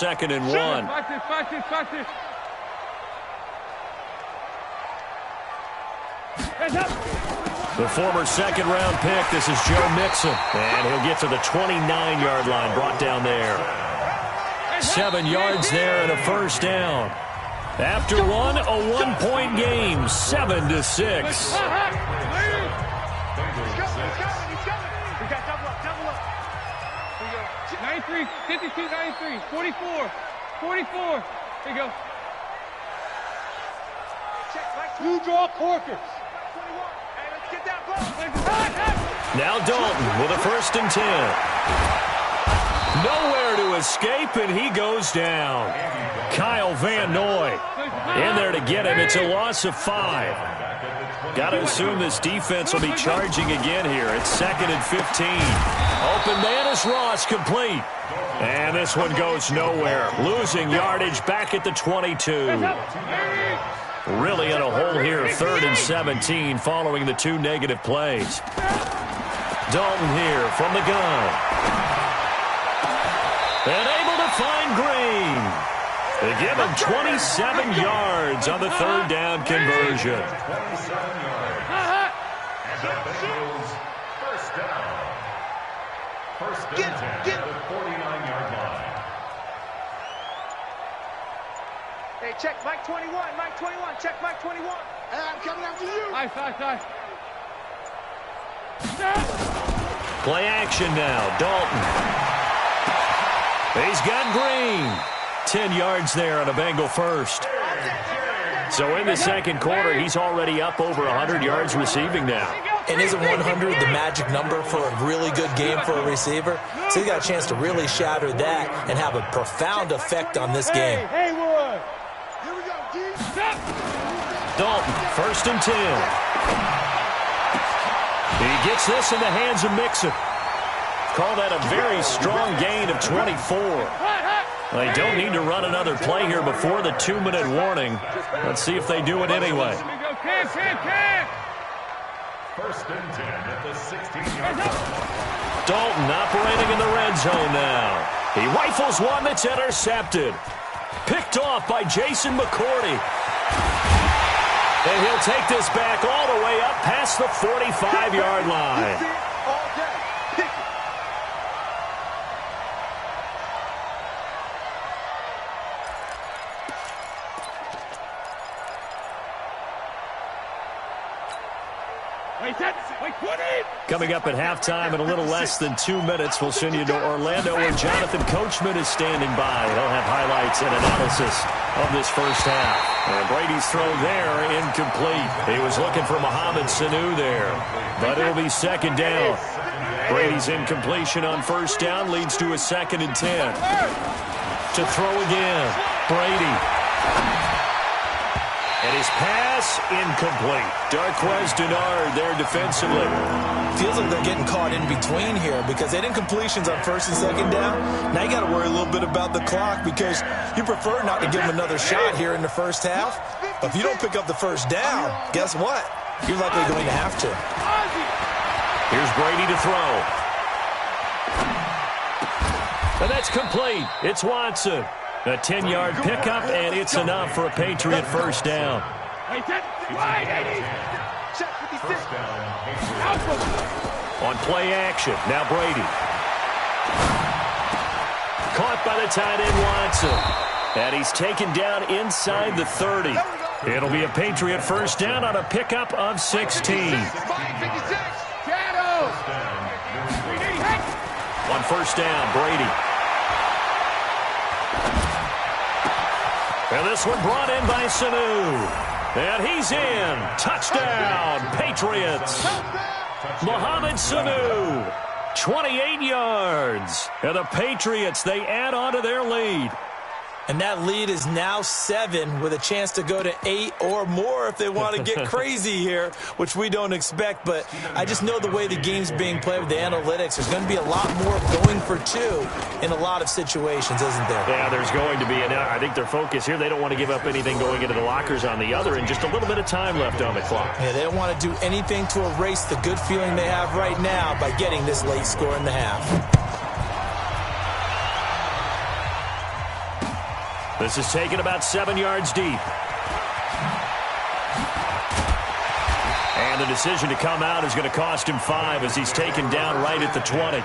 2nd and 1. The former second-round pick, this is Joe Mixon. And he'll get to the 29-yard line, brought down there. 7 yards there and a first down. After one, a one-point game, 7-6. 93, 52, 93, 44, 44. Here you go. You draw corkers. Now Dalton with a 1st and 10. Nowhere to escape, and he goes down. Kyle Van Noy in there to get him. It's a loss of 5. Got to assume this defense will be charging again here. It's 2nd and 15. Open man is Ross, complete. And this one goes nowhere. Losing yardage back at the 22. Really in a hole here, 3rd and 17 following the 2 negative plays. Dalton here from the gun. And able to find Green. They give him 27 yards on the 3rd down conversion. First down. First and 10 at the 49-yard line. Hey, check Mike 21, Mike 21, check Mike 21. Hey, I'm coming after you. Nice. Play action now, Dalton. He's got Green. 10 yards there on a Bengal first. So in the 2nd quarter, he's already up over 100 yards receiving now. And isn't 100 the magic number for a really good game for a receiver? So he got a chance to really shatter that and have a profound effect on this game. Hey, Wood. Here we go, D. Dalton, 1st and 10. He gets this in the hands of Mixon. Call that a very strong gain of 24. They don't need to run another play here before the 2-minute warning. Let's see if they do it anyway. First and 10 at the 16-yard line. Dalton operating in the red zone now. He rifles one that's intercepted. Picked off by Jason McCourty. And he'll take this back all the way up past the 45-yard line. Coming up at halftime in a little less than 2 minutes, we'll send you to Orlando where Jonathan Coachman is standing by. He'll have highlights and analysis of this first half. And Brady's throw there, incomplete. He was looking for Mohamed Sanu there, but it'll be 2nd down. Brady's incompletion on 1st down leads to a 2nd and 10. To throw again, Brady. And his pass incomplete. Darquez Denard there defensively. Feels like they're getting caught in between here because they had incompletions on 1st and 2nd down. Now you got to worry a little bit about the clock because you prefer not to give them another shot here in the first half. But if you don't pick up the 1st down, guess what? You're likely going to have to. Here's Brady to throw. And that's complete. It's Watson. A 10-yard pickup, and it's enough for a Patriot 1st down. On play action, now Brady. Caught by the tight end Watson. And he's taken down inside the 30. It'll be a Patriot 1st down on a pickup of 16. On 1st down, Brady. And this one brought in by Sanu. And he's in. Touchdown, Patriots. Mohamed Sanu, 28 yards. And the Patriots, they add on to their lead. And that lead is now 7 with a chance to go to 8 or more if they want to get crazy here, which we don't expect. But I just know the way the game's being played with the analytics, there's going to be a lot more going for 2 in a lot of situations, isn't there? Yeah, there's going to be. And I think their focus here, they don't want to give up anything going into the lockers on the other, and just a little bit of time left on the clock. Yeah, they don't want to do anything to erase the good feeling they have right now by getting this late score in the half. This is taken about 7 yards deep. And the decision to come out is going to cost him 5 as he's taken down right at the 20.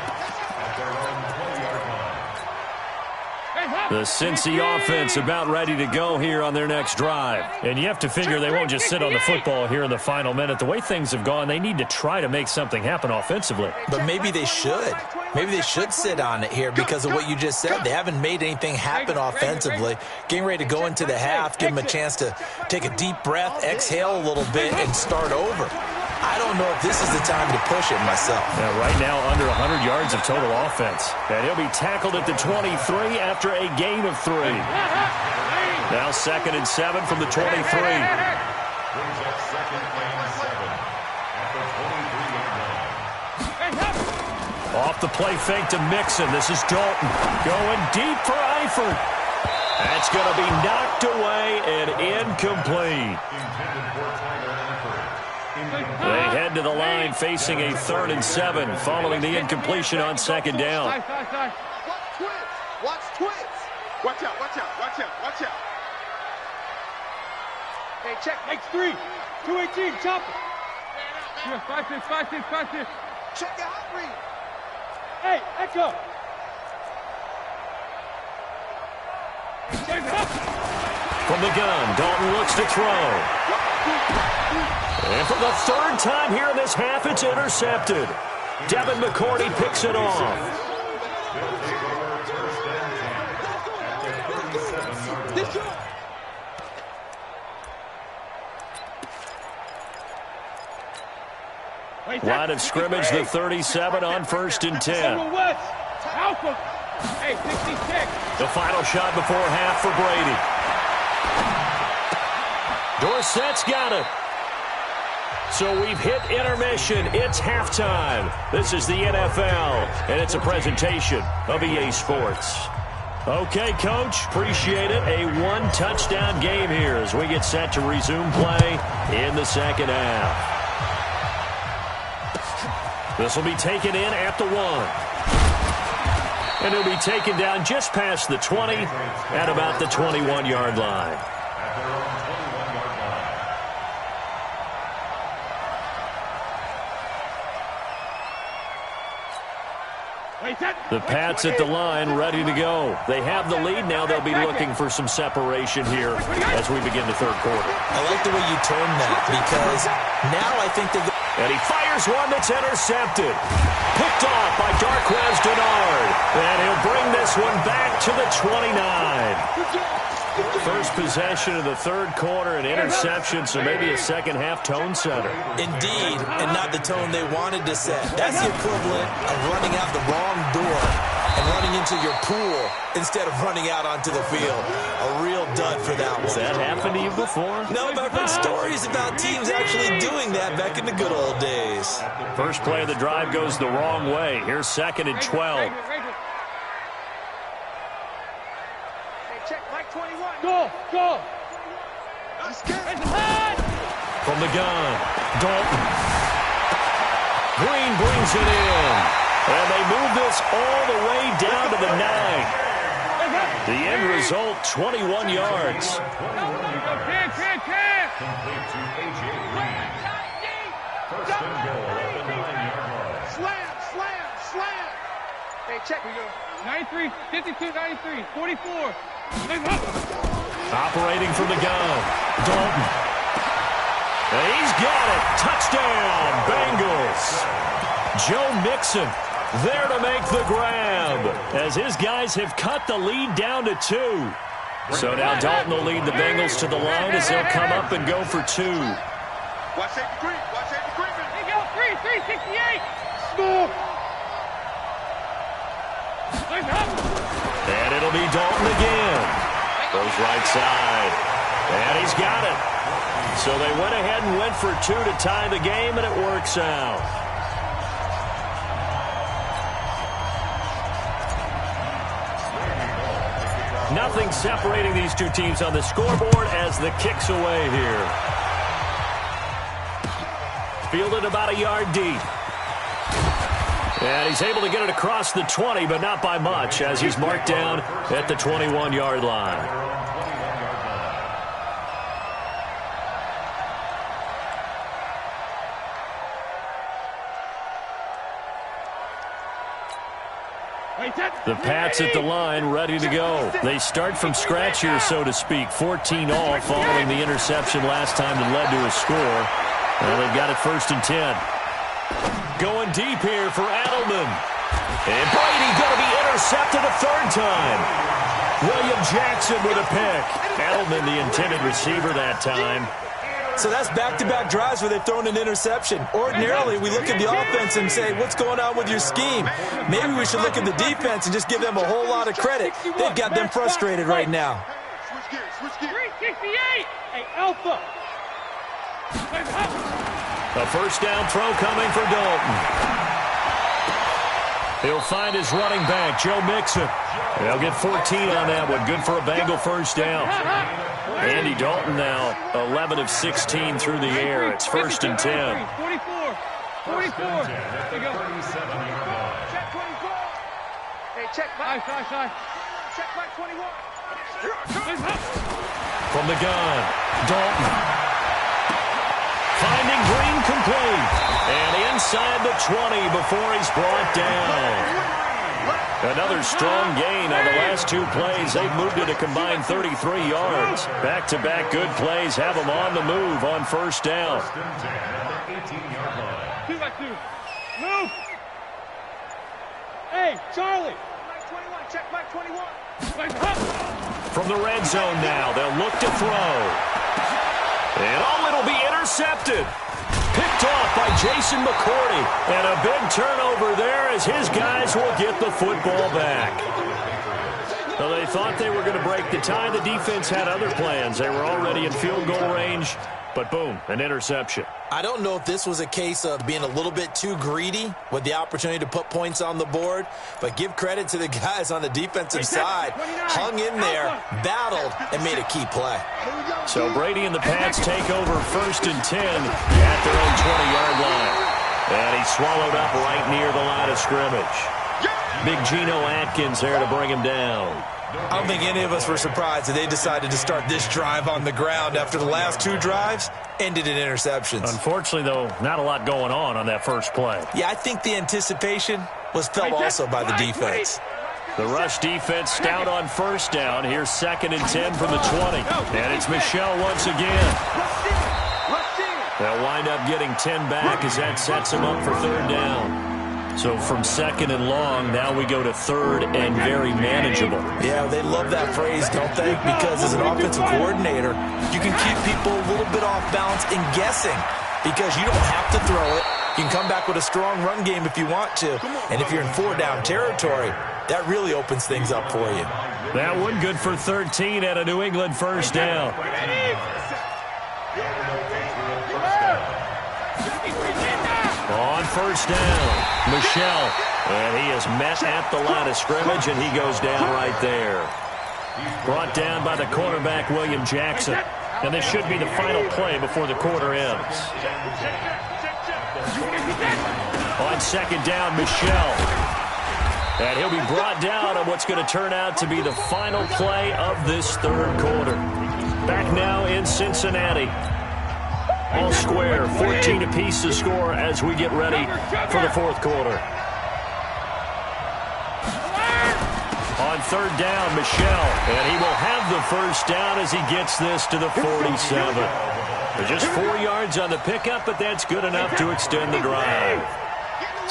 The Cincy offense about ready to go here on their next drive. And you have to figure they won't just sit on the football here in the final minute. The way things have gone, they need to try to make something happen offensively. But maybe they should. Maybe they should sit on it here because of what you just said. They haven't made anything happen offensively. Getting ready to go into the half, give them a chance to take a deep breath, exhale a little bit, and start over. I don't know if this is the time to push it myself. Yeah, right now under 100 yards of total offense. And he'll be tackled at the 23 after a gain of 3. Now 2nd and 7 from the 23. Brings up 2nd and 7 at the 23-yard line. Off the play fake to Mixon. This is Dalton going deep for Eifert. That's going to be knocked away and incomplete. They head to the line facing a 3rd and 7 following the incompletion on 2nd down. Watch twins. Watch twins. Watch out, watch out, watch out, watch out. Hey, check. X3. 218. Chop it. Yeah, 5-6, 5-6, 5-6. Check your hot read. Hey, Echo. From the gun, Dalton looks to throw. And for the 3rd time here in this half, it's intercepted. Devin McCourty picks it off. Line of scrimmage, the 37 on 1st and 10. Alpha. Hey, 66. The final shot before half for Brady. Dorsett's got it. So we've hit intermission. It's halftime. This is the NFL, and it's a presentation of EA Sports. Okay, Coach, appreciate it. A 1-touchdown game here as we get set to resume play in the 2nd half. This will be taken in at the 1. And it'll be taken down just past the 20 at about the 21-yard line. The Pats at the line, ready to go. They have the lead. Now they'll be looking for some separation here as we begin the 3rd quarter. I like the way you term that because now I think they go. And he fires one that's intercepted. Picked off by Darquez Denard. And he'll bring this one back to the 29. First possession of the 3rd quarter, an interception, so maybe a 2nd half tone setter. Indeed, and not the tone they wanted to set. That's the equivalent of running out the wrong door and running into your pool instead of running out onto the field. A real dud for that one. Has that happened to you before? No, but I've heard stories about teams actually doing that back in the good old days. First play of the drive goes the wrong way. Here's 2nd and 12. Go, go. From the gun, Dalton. Green brings it in. And they move this all the way down to the 9. The end result, 21 yards. Complete to A.J. Green. 1st and goal at the 9-yard line. Slam, slam, slam. Hey, check. 93, 52, 93, 44. Operating from the gun, Dalton. And he's got it. Touchdown, Bengals. Joe Mixon there to make the grab as his guys have cut the lead down to 2. So now Dalton will lead the Bengals to the line as they'll come up and go for 2. Watch safety green. Watch safety green. They go 368. Score. And it'll be Dalton again. Goes right side. And he's got it. So they went ahead and went for 2 to tie the game, and it works out. Nothing separating these two teams on the scoreboard as the kick's away here. Fielded about a yard deep. And he's able to get it across the 20, but not by much, as he's marked down at the 21-yard line. The Pats at the line, ready to go. They start from scratch here, so to speak. 14 all following the interception last time that led to a score. Well, they've got it 1st and 10. Going deep here for Adelman. And Brady going to be intercepted a 3rd time. William Jackson with a pick. Adelman, the intended receiver that time. So that's back-to-back drives where they've thrown an interception. Ordinarily, we look at the offense and say, what's going on with your scheme? Maybe we should look at the defense and just give them a whole lot of credit. They've got them frustrated right now. 368. Hey, Alpha. A 1st down throw coming for Dalton. He'll find his running back, Joe Mixon. They'll get 14 on that one. Good for a Bengal 1st down. Andy Dalton now 11 of 16 through the air. It's 1st and 10. 44. 44. There you go. Check 24. Hey, check Mike. Check Mike 21. From the gun, Dalton. Finding Green complete. And inside the 20 before he's brought down. Another strong gain on the last 2 plays. They've moved it a combined 33 yards. Back-to-back good plays have them on the move on 1st down. 2-by-2. Move. Hey, Charlie. Mike 21. Check Mike 21. From the red zone now, they'll look to throw. And it'll be intercepted. Picked off by Jason McCourty. And a big turnover there as his guys will get the football back. Well, they thought they were going to break the tie. The defense had other plans. They were already in field goal range. But boom, an interception. I don't know if this was a case of being a little bit too greedy with the opportunity to put points on the board, but give credit to the guys on the defensive side. Hung in there, battled, and made a key play. So Brady and the Pats take over 1st and 10 at their own 20-yard line. And he's swallowed up right near the line of scrimmage. Big Geno Atkins there to bring him down. I don't think any of us were surprised that they decided to start this drive on the ground after the last 2 drives ended in interceptions. Unfortunately, though, not a lot going on that first play. Yeah, I think the anticipation was felt also by the defense. The rush defense stout on 1st down. Here's 2nd and 10 from the 20. And it's Michelle once again. They'll wind up getting 10 back as that sets them up for 3rd down. So from 2nd and long, now we go to 3rd and very manageable. Yeah, they love that phrase, don't they? Because as an offensive coordinator, you can keep people a little bit off balance and guessing because you don't have to throw it. You can come back with a strong run game if you want to. And if you're in 4-down territory, that really opens things up for you. That one good for 13 at a New England 1st down. On 1st down, Michelle. And he is met at the line of scrimmage, and he goes down right there. Brought down by the cornerback, William Jackson. And this should be the final play before the quarter ends. On 2nd down, Michelle. And he'll be brought down on what's going to turn out to be the final play of this 3rd quarter. Back now in Cincinnati. All square, 14 apiece to score as we get ready for the 4th quarter. On 3rd down, Michelle, and he will have the 1st down as he gets this to the 47. Just 4 yards on the pickup, but that's good enough to extend the drive.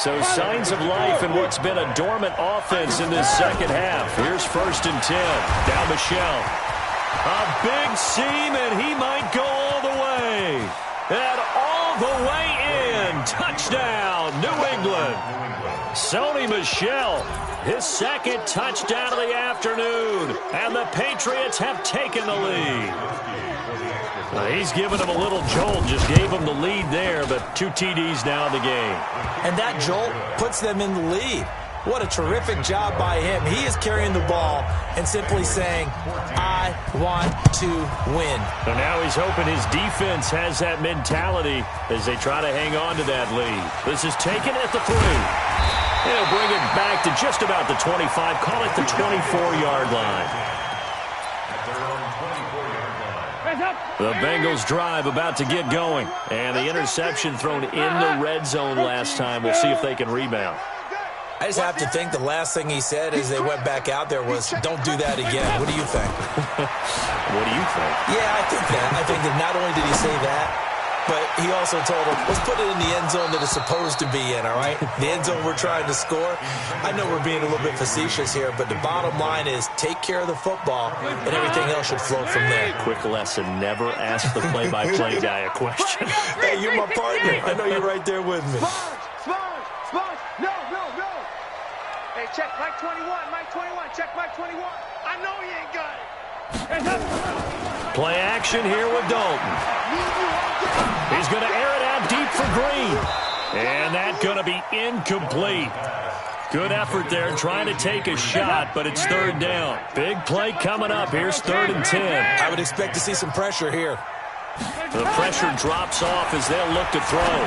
So signs of life in what's been a dormant offense in this 2nd half. Here's 1st and 10. Down Michelle. A big seam, and he might go all the way. And all the way in. Touchdown, New England. Sony Michel, his 2nd touchdown of the afternoon. And the Patriots have taken the lead. He's given him a little jolt, just gave him the lead there, but 2 TDs now in the game. And that jolt puts them in the lead. What a terrific job by him. He is carrying the ball and simply saying, I want to win. So now he's hoping his defense has that mentality as they try to hang on to that lead. This is taken at the 3. He'll bring it back to just about the 25. Call it the 24-yard line. The Bengals drive about to get going. And the interception thrown in the red zone last time. We'll see if they can rebound. I just have to think the last thing he said as they went back out there was, don't do that again. What do you think? What do you think? Yeah, I think that. I think that not only did he say that, but he also told him, let's put it in the end zone that it's supposed to be in, all right? The end zone we're trying to score. I know we're being a little bit facetious here, but the bottom line is take care of the football, and everything else should flow from there. Quick lesson, never ask the play-by-play guy a question. Hey, you're my partner. I know you're right there with me. Sponge. No. Hey, check Mike 21. Check Mike 21. I know he ain't got it. Play action here with Dalton. He's going to air it out deep for Green. And that's going to be incomplete. Good effort there trying to take a shot, but it's third down. Big play coming up. Here's 3rd and 10. I would expect to see some pressure here. The pressure drops off as they'll look to throw.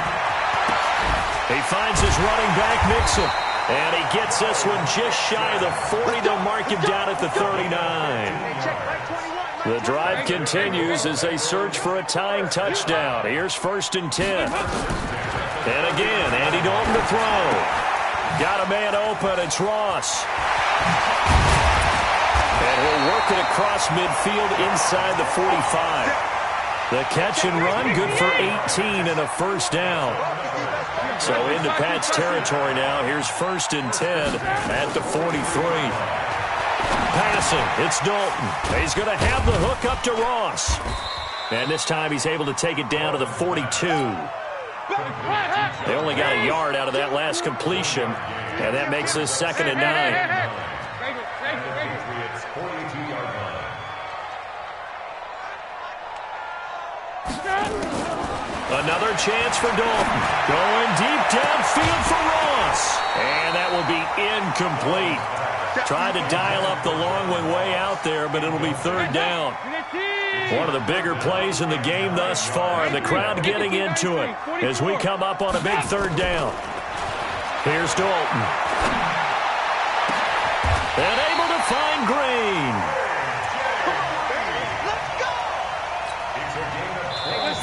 He finds his running back, Mixon. And he gets this one just shy of the 40. They'll mark him down at the 39. The drive continues as they search for a tying touchdown. Here's 1st and 10. And again, Andy Dalton to throw. Got a man open. It's Ross. And he'll work it across midfield inside the 45. The catch and run, good for 18 and a first down. So into Pat's territory now. Here's 1st and 10 at the 43. Passing, it's Dalton. He's going to have the hook up to Ross. And this time he's able to take it down to the 42. They only got a yard out of that last completion, and that makes this 2nd and 9. Another chance for Dalton. Going deep downfield for Ross. And that will be incomplete. Tried to dial up the long one way out there, but it'll be 3rd down. One of the bigger plays in the game thus far. And the crowd getting into it as we come up on a big 3rd down. Here's Dalton. And able to find Green.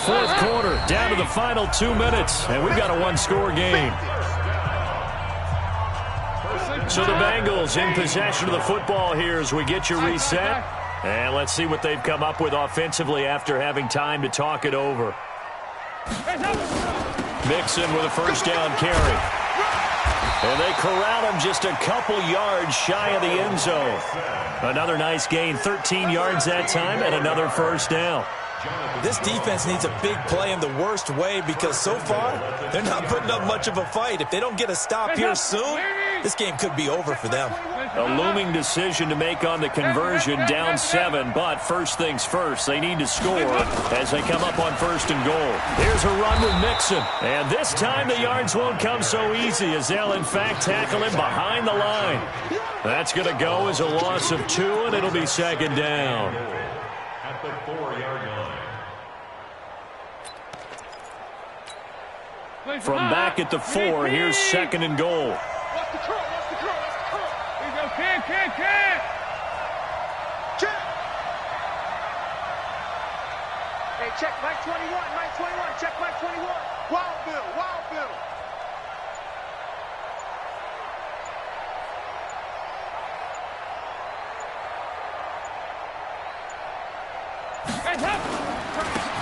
4th quarter, down to the final 2 minutes, and we've got a one-score game. So the Bengals in possession of the football here as we get you reset. And let's see what they've come up with offensively after having time to talk it over. Mixon with a 1st down carry. And they corral him just a couple yards shy of the end zone. Another nice gain, 13 yards that time, and another 1st down. This defense needs a big play in the worst way because so far, they're not putting up much of a fight. If they don't get a stop here soon, this game could be over for them. A looming decision to make on the conversion, down 7, but first things first, they need to score as they come up on 1st and goal. Here's a run with Mixon, and this time the yards won't come so easy as they'll in fact tackle him behind the line. That's going to go as a loss of 2, and it'll be 2nd down. At the 4-yard line. From back at the 4, here's 2nd and goal. Watch the curl. Here you go, Cam. Check. Hey, check Mike 21. Check Mike 21. Wild Bill.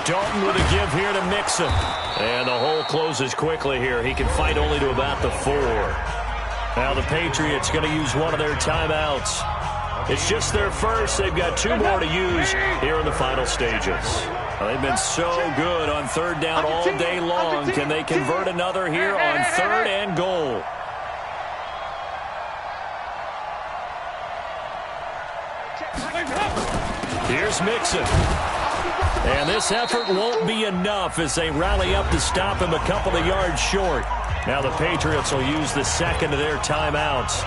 Dalton with a give here to Mixon. And the hole closes quickly here. He can fight only to about the 4. Now the Patriots going to use one of their timeouts. It's just their first. They've got 2 more to use here in the final stages. They've been so good on 3rd down all day long. Can they convert another here on 3rd and goal? Here's Mixon. And this effort won't be enough as they rally up to stop him a couple of yards short. Now the Patriots will use the 2nd of their timeouts.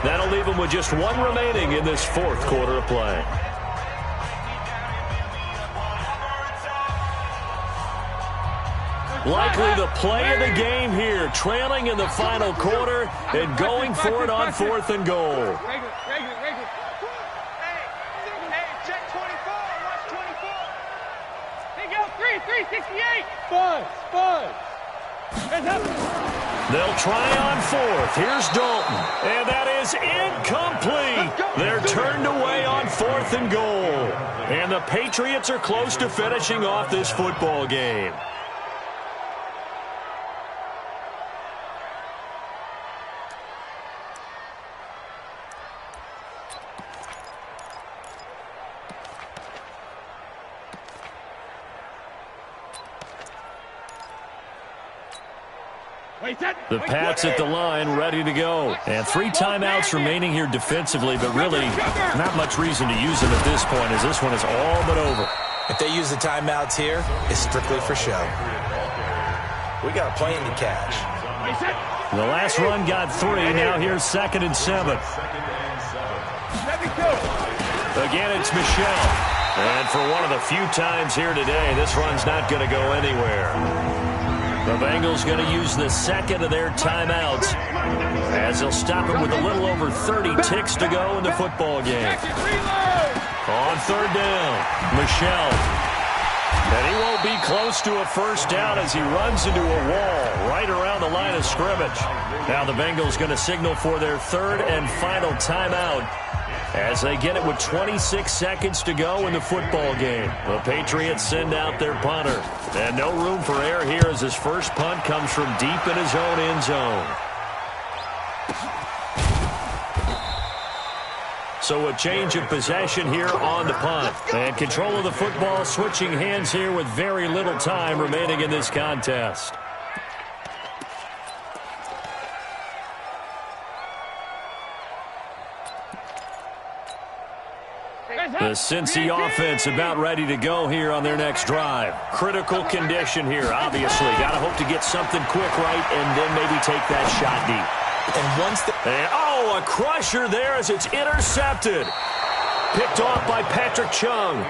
That'll leave them with just 1 remaining in this 4th quarter of play. Likely the play of the game here, trailing in the final quarter and going for it on 4th and goal. Regular. Hey, check 24. Watch 24. Hey, go, 368. Five. Hands up. They'll try on 4th. Here's Dalton. And that is incomplete. They're turned away on 4th and goal. And the Patriots are close to finishing off this football game. The Pats at the line, ready to go. And 3 timeouts remaining here defensively, but really not much reason to use them at this point, as this one is all but over. If they use the timeouts here, it's strictly for show. We got a plane to catch. The last run got 3. Now here's 2nd and 7. Again, it's Michelle. And for one of the few times here today, this run's not going to go anywhere. The Bengals going to use the second of their timeouts as they'll stop it with a little over 30 ticks to go in the football game. On 3rd down, Michelle. And he won't be close to a first down as he runs into a wall right around the line of scrimmage. Now the Bengals going to signal for their 3rd and final timeout as they get it with 26 seconds to go in the football game. The Patriots send out their punter. And no room for error here as his first punt comes from deep in his own end zone. So a change of possession here on the punt. And control of the football switching hands here with very little time remaining in this contest. The Cincy offense about ready to go here on their next drive. Critical condition here, obviously. Got to hope to get something quick right and then maybe take that shot deep. And once a crusher there as it's intercepted. Picked off by Patrick Chung.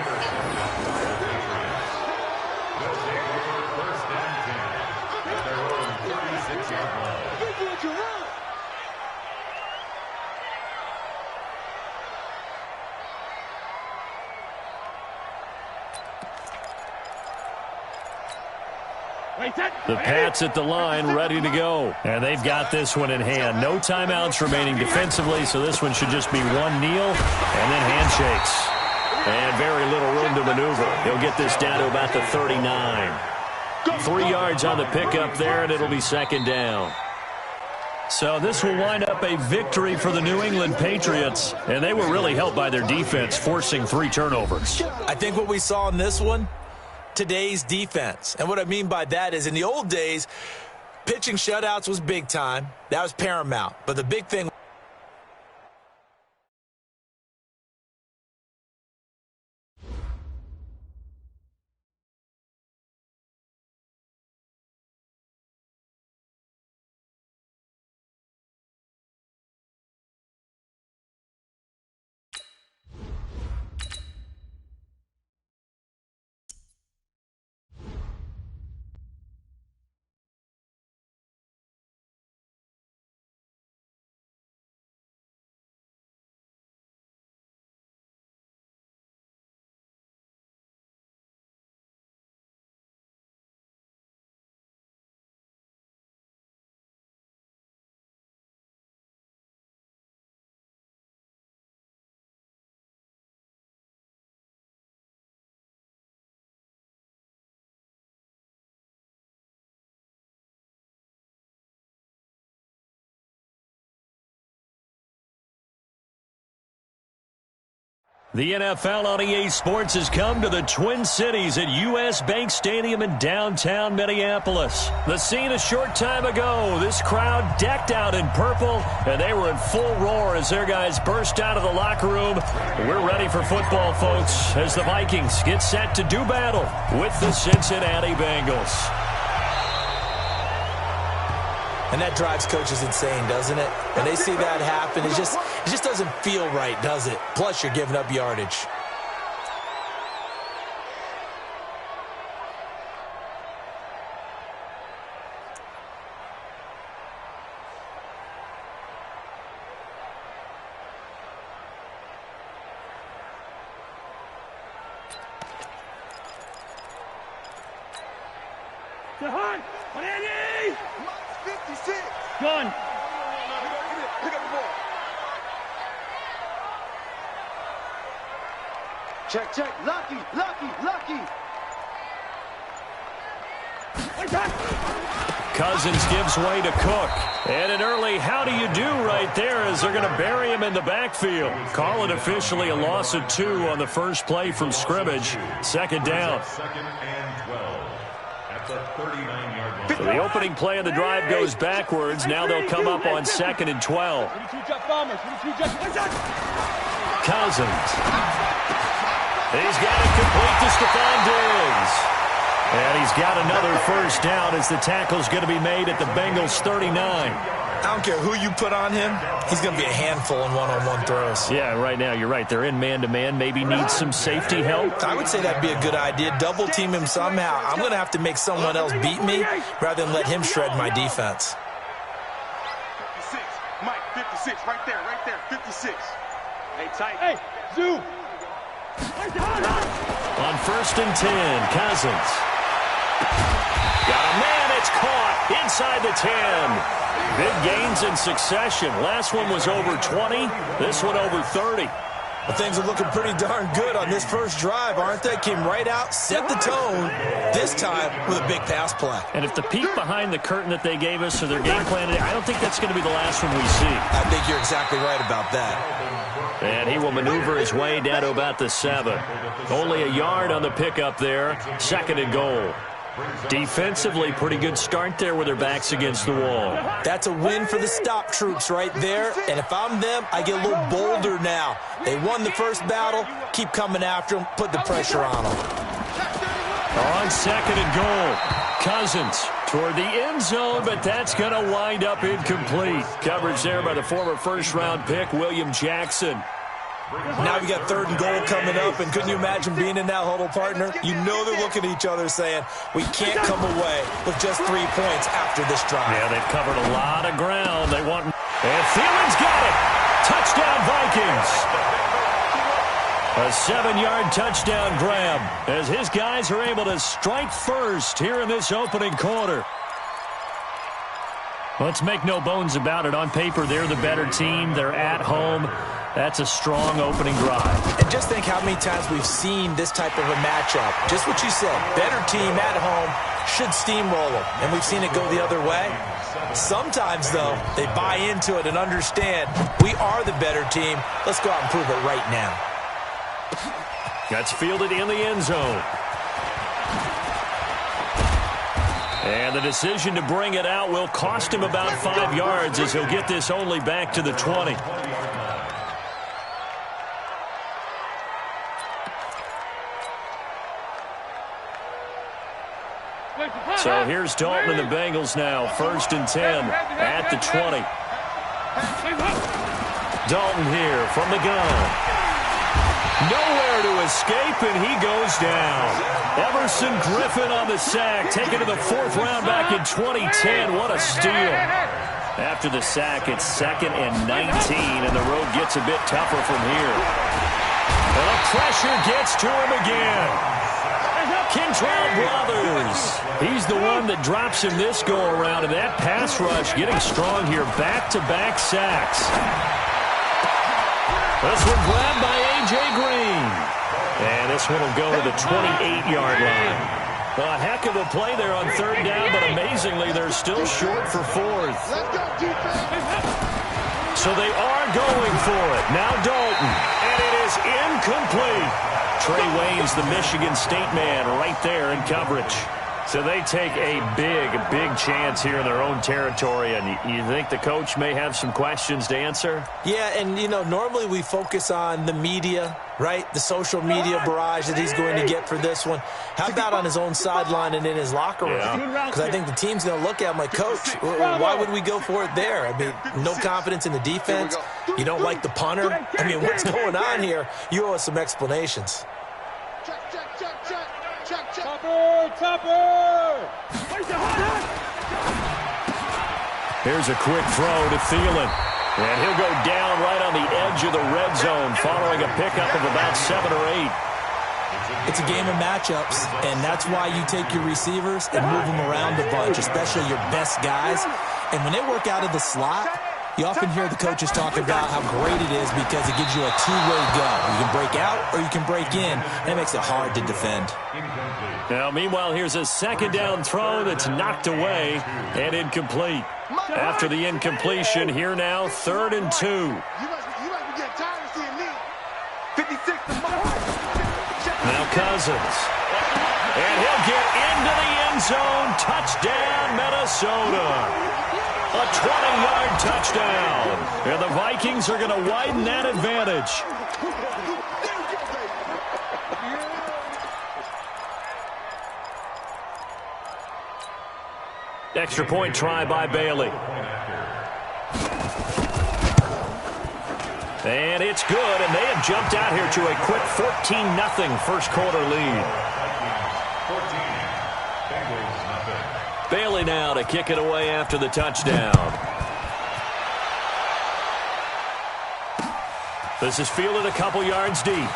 The Pats at the line, ready to go. And they've got this one in hand. No timeouts remaining defensively, so this one should just be one kneel and then handshakes. And very little room to maneuver. He'll get this down to about the 39. 3 yards on the pickup there, and it'll be 2nd down. So this will wind up a victory for the New England Patriots, and they were really helped by their defense, forcing 3 turnovers. I think what we saw in this one, today's defense. And what I mean by that is in the old days, pitching shutouts was big time. That was paramount. But the big thing The NFL on EA Sports has come to the Twin Cities at U.S. Bank Stadium in downtown Minneapolis. The scene a short time ago, this crowd decked out in purple, and they were in full roar as their guys burst out of the locker room. We're ready for football, folks, as the Vikings get set to do battle with the Cincinnati Bengals. And that drives coaches insane, doesn't it? When they see that happen, it just doesn't feel right, does it? Plus, you're giving up yardage. Jahan, 180. 56. Gun. Pick up the ball. Check, check. Lucky, lucky, lucky. Cousins gives way to Cook. And an early how do you do right there as they're going to bury him in the backfield. Call it officially a loss of 2 on the first play from scrimmage. Second down. Second and 12 at the 39-yard line. So the opening play of the drive goes backwards. Now they'll come up on 2nd and 12. Cousins. He's got it complete to Stephon Diggs. And he's got another first down as the tackle's going to be made at the Bengals 39. I don't care who you put on him. He's going to be a handful in one-on-one throws. Yeah, right now, you're right. They're in man-to-man. Maybe needs some safety help. I would say that'd be a good idea. Double team him somehow. I'm going to have to make someone else beat me rather than let him shred my defense. 56. Mike, 56. Right there, 56. Hey, tight. Hey, zoom. On 1st and 10, Cousins. Got a man, it's caught inside the 10. Big gains in succession. Last one was over 20. This one over 30. Well, things are looking pretty darn good on this first drive, aren't they? Came right out, set the tone, this time with a big pass play. And if the peek behind the curtain that they gave us or their game plan, I don't think that's going to be the last one we see. I think you're exactly right about that. And he will maneuver his way down to about the 7. Only a yard on the pickup there. 2nd and goal. Defensively, pretty good start there with their backs against the wall. That's a win for the stop troops right there. And if I'm them, I get a little bolder now. They won the first battle. Keep coming after them. Put the pressure on them. On 2nd and goal. Cousins toward the end zone, but that's going to wind up incomplete. Coverage there by the former first-round pick, William Jackson. Now we got 3rd and goal coming up, and couldn't you imagine being in that huddle, partner? You know they're looking at each other saying, we can't come away with just 3 points after this drive. Yeah, they've covered a lot of ground. They want, and Thielen's got it. Touchdown, Vikings. A 7-yard touchdown grab as his guys are able to strike first here in this opening quarter. Let's make no bones about it. On paper, they're the better team. They're at home. That's a strong opening drive. And just think how many times we've seen this type of a matchup. Just what you said, better team at home should steamroll them. And we've seen it go the other way. Sometimes, though, they buy into it and understand we are the better team. Let's go out and prove it right now. That's fielded in the end zone. And the decision to bring it out will cost him about 5 yards as he'll get this only back to the 20. So here's Dalton and the Bengals now. 1st and 10 at the 20. Dalton here from the gun. Nowhere to escape, and he goes down. Everson Griffin on the sack, taken to the 4th round back in 2010. What a steal. After the sack, it's 2nd and 19, and the road gets a bit tougher from here. And the pressure gets to him again. Kentrell Brothers. He's the one that drops him this go-around, and that pass rush getting strong here. Back-to-back sacks. This one grabbed by A.J. Green. And this one will go to the 28-yard line. A heck of a play there on 3rd down, but amazingly, they're still short for 4th. So they are going for it. Now Dalton. And it is incomplete. Trey Waynes, the Michigan State man, right there in coverage. So they take a big chance here in their own territory, and you think the coach may have some questions to answer? Yeah, and, you know, normally we focus on the media, right? The social media barrage that he's going to get for this one. How about on his own sideline and in his locker room? Because I think the team's going to look at him like, Coach, why would we go for it there? I mean, no confidence in the defense. You don't like the punter. I mean, what's going on here? You owe us some explanations. Topper! Here's a quick throw to Thielen. And he'll go down right on the edge of the red zone following a pickup of about 7 or 8. It's a game of matchups, and that's why you take your receivers and move them around a bunch, especially your best guys. And when they work out of the slot, you often hear the coaches talk about how great it is because it gives you a two-way go. You can break out or you can break in. That makes it hard to defend. Now, meanwhile, here's a second down throw that's knocked away and incomplete. After the incompletion, here now, 3rd and 2. You must be getting tired of seeing me. 56 to Now Cousins. And he'll get into the end zone. Touchdown, Minnesota. A 20-yard touchdown. And the Vikings are going to widen that advantage. Extra point try by Bailey. And it's good, and they have jumped out here to a quick 14-0 first quarter lead. Bailey now to kick it away after the touchdown. This is fielded a couple yards deep.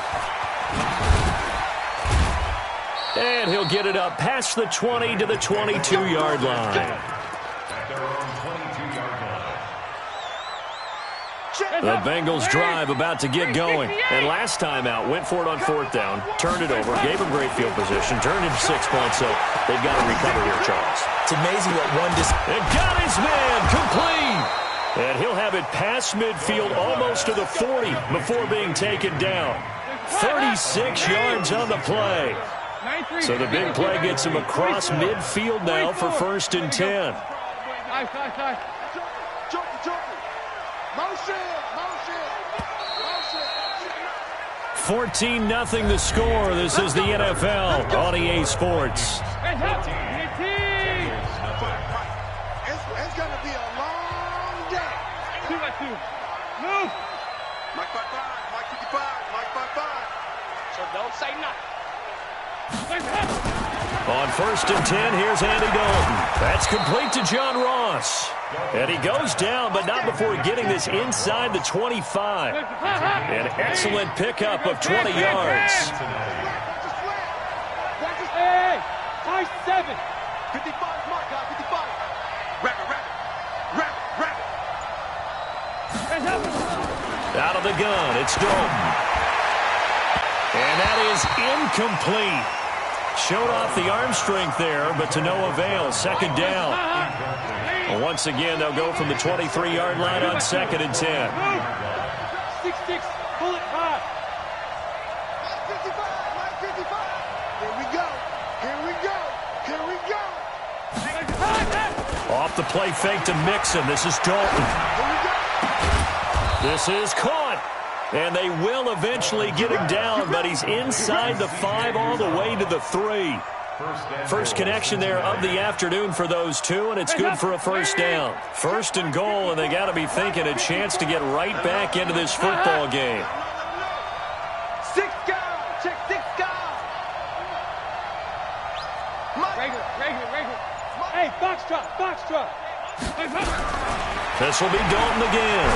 And he'll get it up past the 20 to the 22-yard line. The Bengals drive about to get going. And last time out, went for it on 4th down, turned it over, gave him great field position, turned into 6 points, so they've got to recover here, Charles. It's amazing what one and got his man complete. And he'll have it past midfield almost to the 40 before being taken down. 36 yards on the play. So the big play gets him across midfield now for 1st and 10. 14-0 the score. This is the NFL on EA Sports. It's going to be a long day. 2-2. Move. Mike 55, Mike 55, Mike 55. So don't say nothing. On 1st and 10, here's Andy Dalton. That's complete to John Ross. And he goes down, but not before getting this inside the 25. An excellent pickup of 20 yards. Hey, high 7. 55, Mark, 55. Rapid. Out of the gun, it's Dalton. And that is incomplete. Showed off the arm strength there, but to no avail. 2nd down. Once again, they'll go from the 23-yard line on 2nd and 10. 6-6, pull it high. 55. Here we go. Off the play fake to Mixon. This is Dalton. This is caught. And they will eventually get him down, but he's inside the 5 all the way to the 3. First connection there of the afternoon for those two, and it's good for a 1st down. 1st and goal, and they got to be thinking a chance to get right back into this football game. 6 guys. Check 6 guys. Regular. Hey, box drop. This will be Dalton again.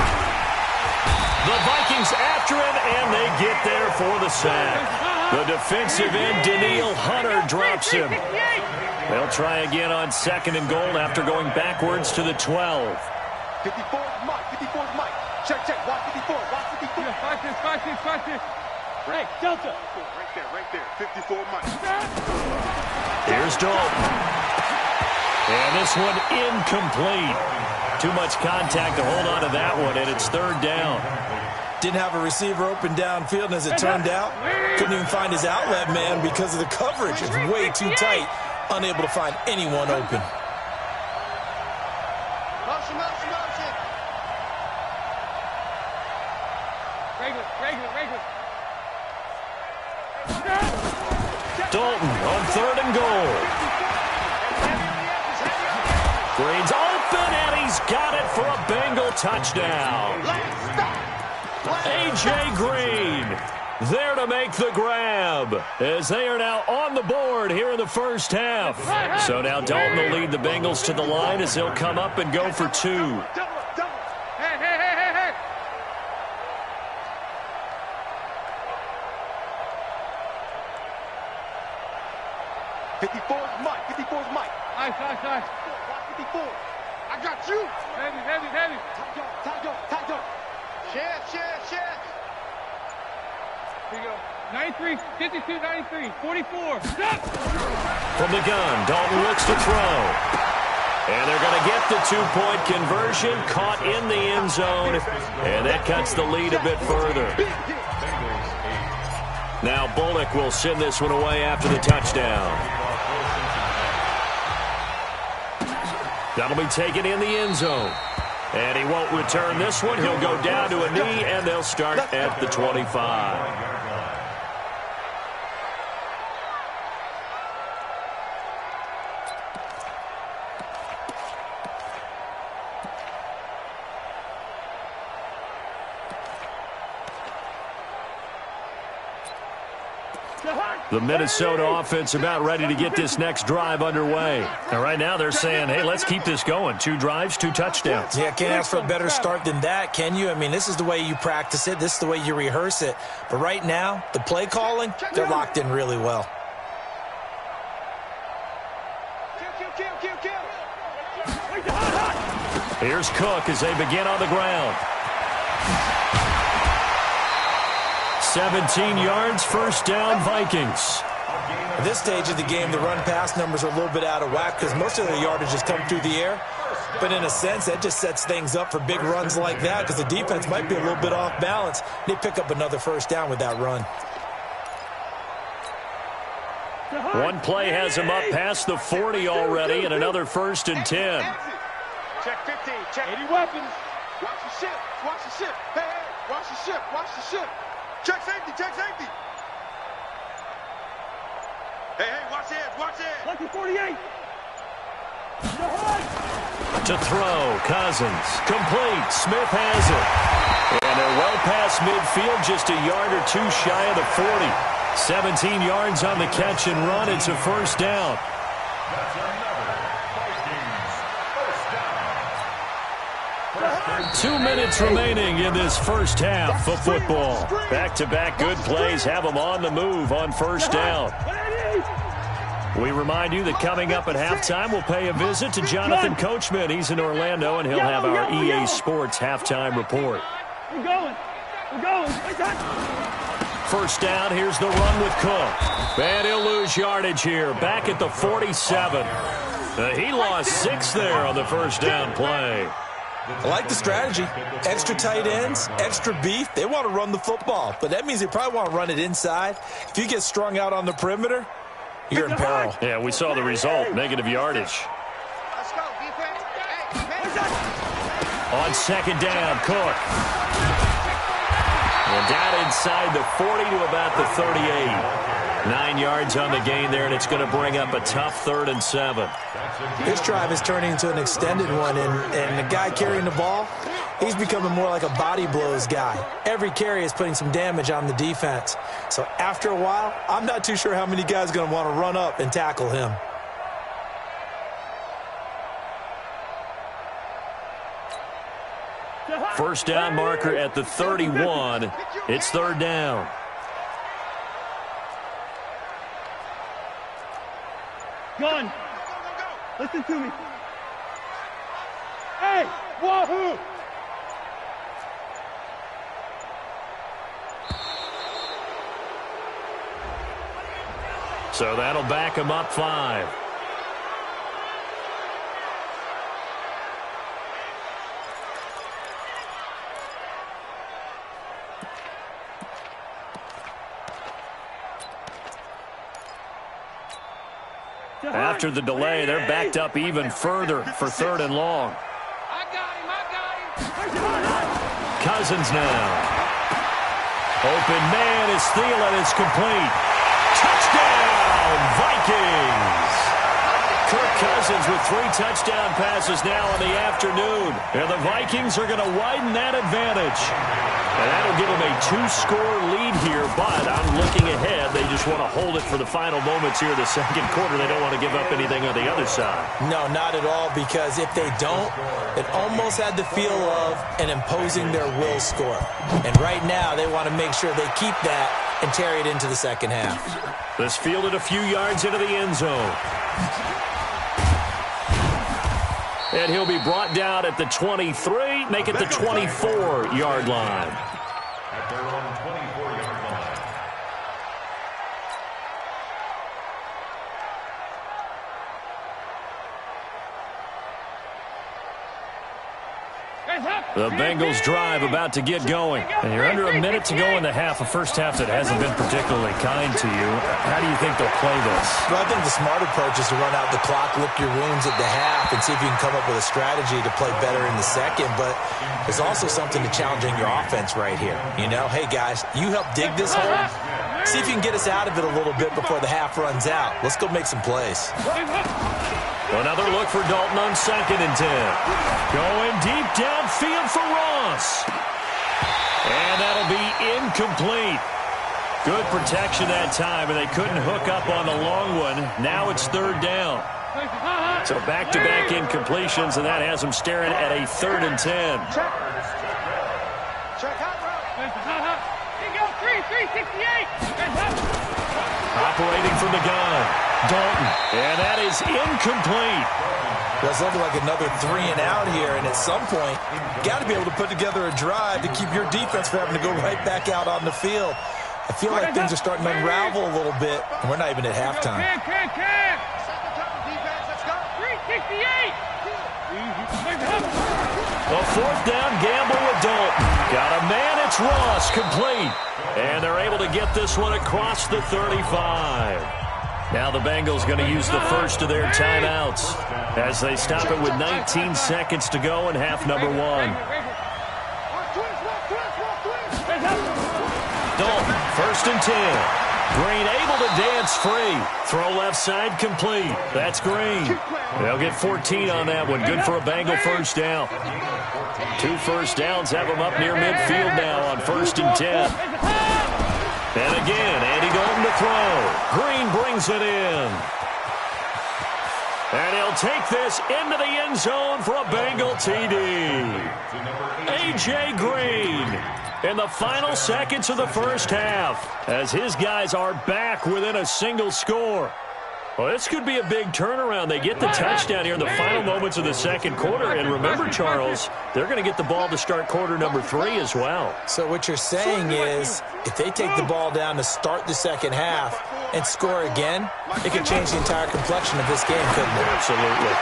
The Vikings after him, and they get there for the sack. The defensive end, Daniil Hunter, drops him. They'll try again on 2nd and goal after going backwards to the 12. 54 Mike. Check. Watch 54. Watch this. Hey, Delta. Right there. 54 Mike. Here's Dalton. And this one incomplete. Too much contact to hold on to that one, and it's 3rd down. didn't have a receiver open downfield, and as it turned out, couldn't even find his outlet man because of the coverage. It's way too tight, unable to find anyone open. Motion. Regular. Dalton on 3rd and goal. Green's open, and he's got it for a Bengal touchdown. A.J. Green there to make the grab as they are now on the board here in the first half. So now Dalton will lead the Bengals to the line as he'll come up and go for 2. Hey. 54 is Mike. 54 is Mike. Nice. Watch 54. I got you. Heavy. Tight up. Share. Here you go. 93, 52, 93, 44. Stop! From the gun, Dalton looks to throw. And they're going to get the two-point conversion, caught in the end zone, and that cuts the lead a bit further. Now Bullock will send this one away after the touchdown. That'll be taken in the end zone. And he won't return this one. He'll go down to a knee, and they'll start at the 25. The Minnesota offense about ready to get this next drive underway. And right now they're saying, hey, let's keep this going. 2 drives, 2 touchdowns. Yeah, can't ask for a better start than that, can you? I mean, this is the way you practice it. This is the way you rehearse it. But right now, the play calling, they're locked in really well. Here's Cook as they begin on the ground. 17 yards, first down, Vikings. At this stage of the game, the run-pass numbers are a little bit out of whack because most of the yardage has come through the air. But in a sense, that just sets things up for big runs like that because the defense might be a little bit off balance. They pick up another first down with that run. One play has him up past the 40 already, and another 1st and 10. Check 15. Check 80 weapons. Watch the ship. Hey, watch the ship. Check safety. Hey, watch it. Lucky 48. To throw, Cousins. Complete. Smith has it. And they're well past midfield, just a yard or 2 shy of the 40. 17 yards on the catch and run. It's a first down. That's another Vikings first down. 2 minutes remaining in this first half of football. Back-to-back good plays have them on the move on first down. We remind you that coming up at halftime, we'll pay a visit to Jonathan Coachman. He's in Orlando, and he'll have our EA Sports halftime report. We're going. First down, here's the run with Cook. And he'll lose yardage here, back at the 47. He lost 6 there on the first down play. I like the strategy. Extra tight ends, extra beef. They want to run the football, but that means they probably want to run it inside. If you get strung out on the perimeter, you're in peril. Yeah, we saw the result, negative yardage. Let's go, defense. On second down, Cook. And down inside the 40 to about the 38. 9 yards on the gain there, and it's going to bring up a tough 3rd and 7. This drive is turning into an extended one, and the guy carrying the ball, he's becoming more like a body blows guy. Every carry is putting some damage on the defense. So after a while, I'm not too sure how many guys are going to want to run up and tackle him. First down marker at the 31. It's 3rd down. Gun. Listen to me. Hey, wahoo! So that'll back him up 5. After the delay, they're backed up even further for 3rd and long. I got him. Cousins now. Open man is Thielen. It's complete. Touchdown, Vikings. Kirk Cousins with 3 touchdown passes now in the afternoon. And the Vikings are going to widen that advantage. And that'll give them a 2-score lead here, but I'm looking ahead. They just want to hold it for the final moments here of the second quarter. They don't want to give up anything on the other side. No, not at all, because if they don't, it almost had the feel of an imposing their will score. And right now, they want to make sure they keep that and carry it into the second half. This fielded a few yards into the end zone. And he'll be brought down at the 23, make it the 24-yard line. At their own 24-yard line. The Bengals drive about to get going. And you're under a minute to go in the half, a first half that hasn't been particularly kind to you. How do you think they'll play this? Well, I think the smart approach is to run out the clock, lick your wounds at the half, and see if you can come up with a strategy to play better in the second. But there's also something to challenging your offense right here. You know, hey, guys, you help dig this hole. See if you can get us out of it a little bit before the half runs out. Let's go make some plays. Another look for Dalton on 2nd and 10. Going deep downfield for Ross. And that'll be incomplete. Good protection that time, and they couldn't hook up on the long one. Now it's 3rd down. So back-to-back incompletions, and that has them staring at a 3rd and 10. Check. Here you go, 368. Operating from the gun, Dalton. And that is incomplete. That's looking like another 3 and out here, and at some point, you got to be able to put together a drive to keep your defense from having to go right back out on the field. I feel like things are starting to unravel a little bit, and we're not even at halftime. A 4th down gamble with Dalton. Got a man, it's Ross, complete. And they're able to get this one across the 35. Now the Bengals going to use the first of their timeouts as they stop it with 19 seconds to go in half number 1. Dalton, 1st and 10. Green able to dance free. Throw left side complete. That's Green. They'll get 14 on that one. Good for a Bengal 1st down. 2 first downs have them up near midfield now on 1st and 10. And again, Andy Dalton to throw. Green brings it in. And he'll take this into the end zone for a Bengal TD. A.J. Green in the final seconds of the first half as his guys are back within a single score. Well, this could be a big turnaround. They get the touchdown here in the final moments of the second quarter. And remember, Charles, they're going to get the ball to start quarter number 3 as well. So what you're saying is if they take the ball down to start the second half and score again, it could change the entire complexion of this game, couldn't it? Absolutely.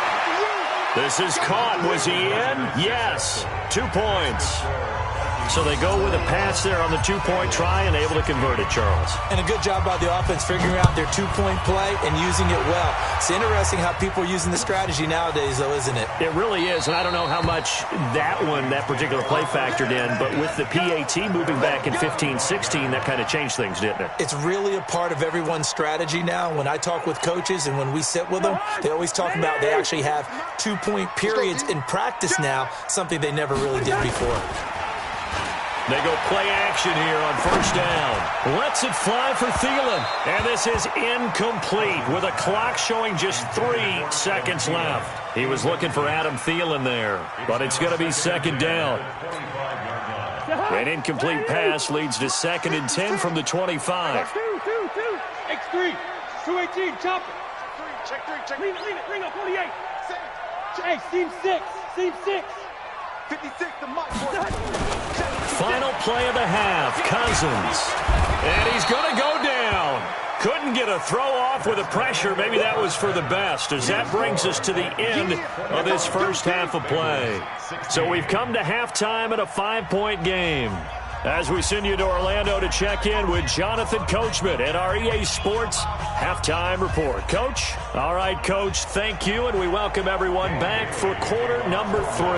This is caught. Was he in? Yes. 2 points. So they go with a pass there on the 2-point try and able to convert it, Charles. And a good job by the offense figuring out their 2-point play and using it well. It's interesting how people are using the strategy nowadays, though, isn't it? It really is, and I don't know how much that particular play factored in, but with the PAT moving back in 15-16, that kind of changed things, didn't it? It's really a part of everyone's strategy now. When I talk with coaches and when we sit with them, they always talk about they actually have 2-point periods in practice now, something they never really did before. They go play action here on 1st down. Lets it fly for Thielen. And this is incomplete with a clock showing just 3 seconds left. He was looking for Adam Thielen there, but it's going to be 2nd down. An incomplete pass leads to 2nd and 10 from the 25. X3, 218, chop it. Check 3. Lean up, 48. Hey, seam 6. 56 to Mike. Final play of the half, Cousins. And he's going to go down. Couldn't get a throw off with the pressure. Maybe that was for the best, as that brings us to the end of this first half of play. So we've come to halftime in a 5-point game. As we send you to Orlando to check in with Jonathan Coachman at our EA Sports Halftime Report. Coach? All right, Coach, thank you, and we welcome everyone back for quarter number 3.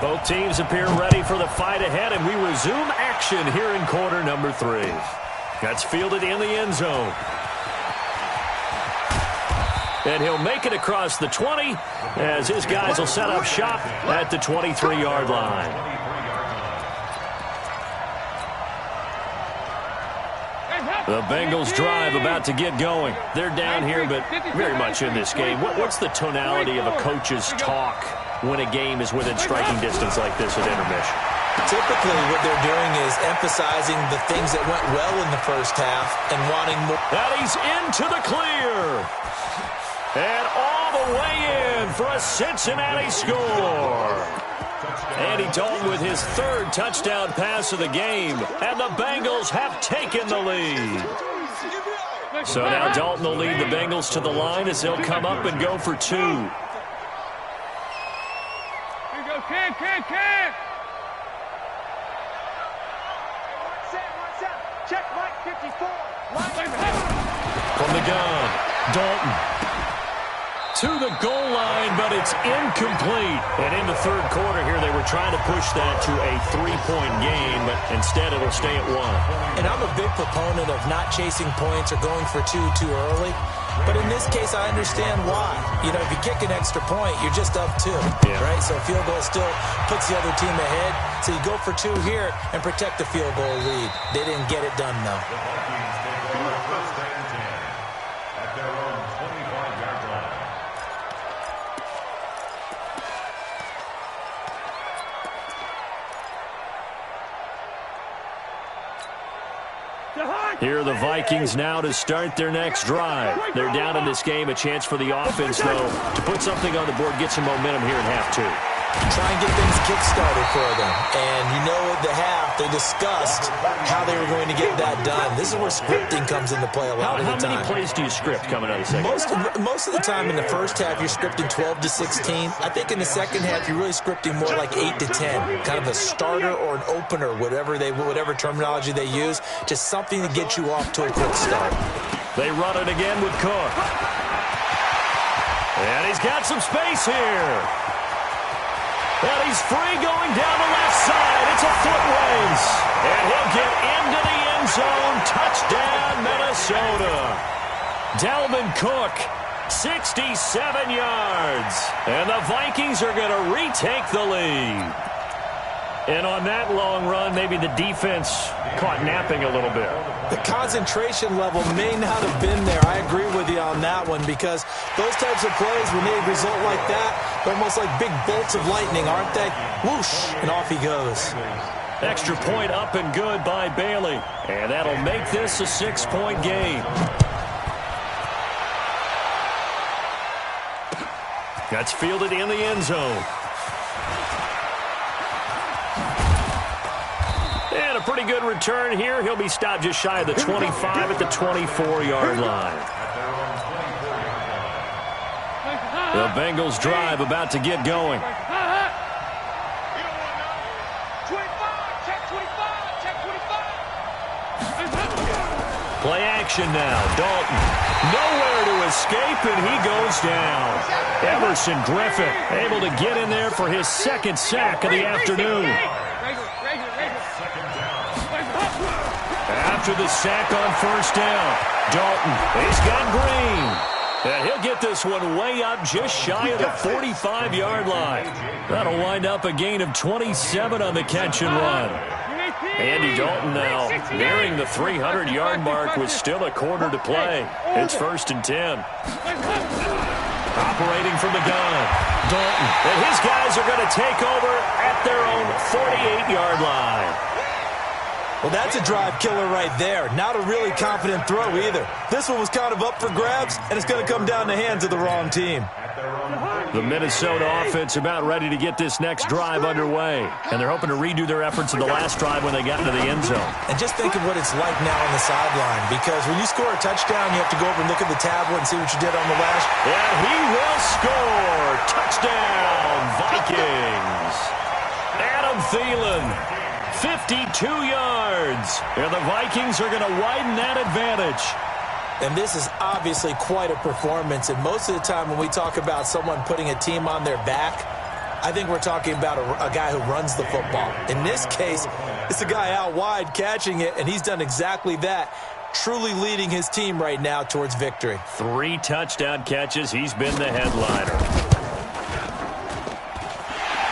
Both teams appear ready for the fight ahead, and we resume action here in quarter number 3. That's fielded in the end zone. And he'll make it across the 20 as his guys will set up shop at the 23-yard line. The Bengals drive about to get going. They're down here, but very much in this game. What's the tonality of a coach's talk when a game is within striking distance like this at intermission? Typically, what they're doing is emphasizing the things that went well in the first half and wanting more. And he's into the clear. And all the way in for a Cincinnati score. Andy Dalton with his third touchdown pass of the game. And the Bengals have taken the lead. So now Dalton will lead the Bengals to the line as they'll come up and go for 2. Here you go, Cam. Check Mike 54. From the gun, Dalton to the goal line, but it's incomplete. And in the third quarter here, they were trying to push that to a 3-point game, but instead it'll stay at 1. And I'm a big proponent of not chasing points or going for 2 too early. But in this case, I understand why. You know, if you kick an extra point, you're just up 2, right? So a field goal still puts the other team ahead. So you go for 2 here and protect the field goal lead. They didn't get it done, though. At their own 25-yard line. Here are the Vikings now to start their next drive. They're down in this game. A chance for the offense, though, to put something on the board, get some momentum here in half 2. Try and get things kick-started for them. And you know at the half, they discussed how they were going to get that done. This is where scripting comes into play a lot of the time. How many plays do you script coming out of the second half? Most of the time in the first half, you're scripting 12 to 16. I think in the second half, you're really scripting more like 8 to 10. Kind of a starter or an opener, whatever terminology they use. Just something to get you off to a quick start. They run it again with Cook. And he's got some space here. And he's free going down the left side. It's a foot race. And he'll get into the end zone. Touchdown, Minnesota. Dalvin Cook, 67 yards. And the Vikings are going to retake the lead. And on that long run, maybe the defense caught napping a little bit. The concentration level may not have been there. I agree with you on that one because those types of plays, when they result like that, they're almost like big bolts of lightning, aren't they? Whoosh, and off he goes. Extra point up and good by Bailey. And that'll make this a 6-point game. That's fielded in the end zone. And a pretty good return here. He'll be stopped just shy of the 25 at the 24-yard line. The Bengals drive about to get going. Play action now. Dalton nowhere to escape, and he goes down. Emerson Griffin able to get in there for his second sack of the afternoon. After the sack on first down, Dalton, he's got Green. And he'll get this one way up just shy of the 45-yard line. That'll wind up a gain of 27 on the catch and run. Andy Dalton now nearing the 300-yard mark with still a quarter to play. It's 1st and 10. Operating from the gun, Dalton. And his guys are going to take over at their own 48-yard line. Well, that's a drive killer right there. Not a really confident throw either. This one was kind of up for grabs, and it's going to come down the hands of the wrong team. The Minnesota offense about ready to get this next drive underway. And they're hoping to redo their efforts in the last drive when they got into the end zone. And just think of what it's like now on the sideline. Because when you score a touchdown, you have to go over and look at the tablet and see what you did on the last. And he will score. Touchdown, Vikings. Adam Thielen, 52 yards. And the Vikings are going to widen that advantage. And this is obviously quite a performance. And most of the time when we talk about someone putting a team on their back, I think we're talking about a guy who runs the football. In this case, it's a guy out wide catching it, and he's done exactly that, truly leading his team right now towards victory. 3 touchdown catches. He's been the headliner.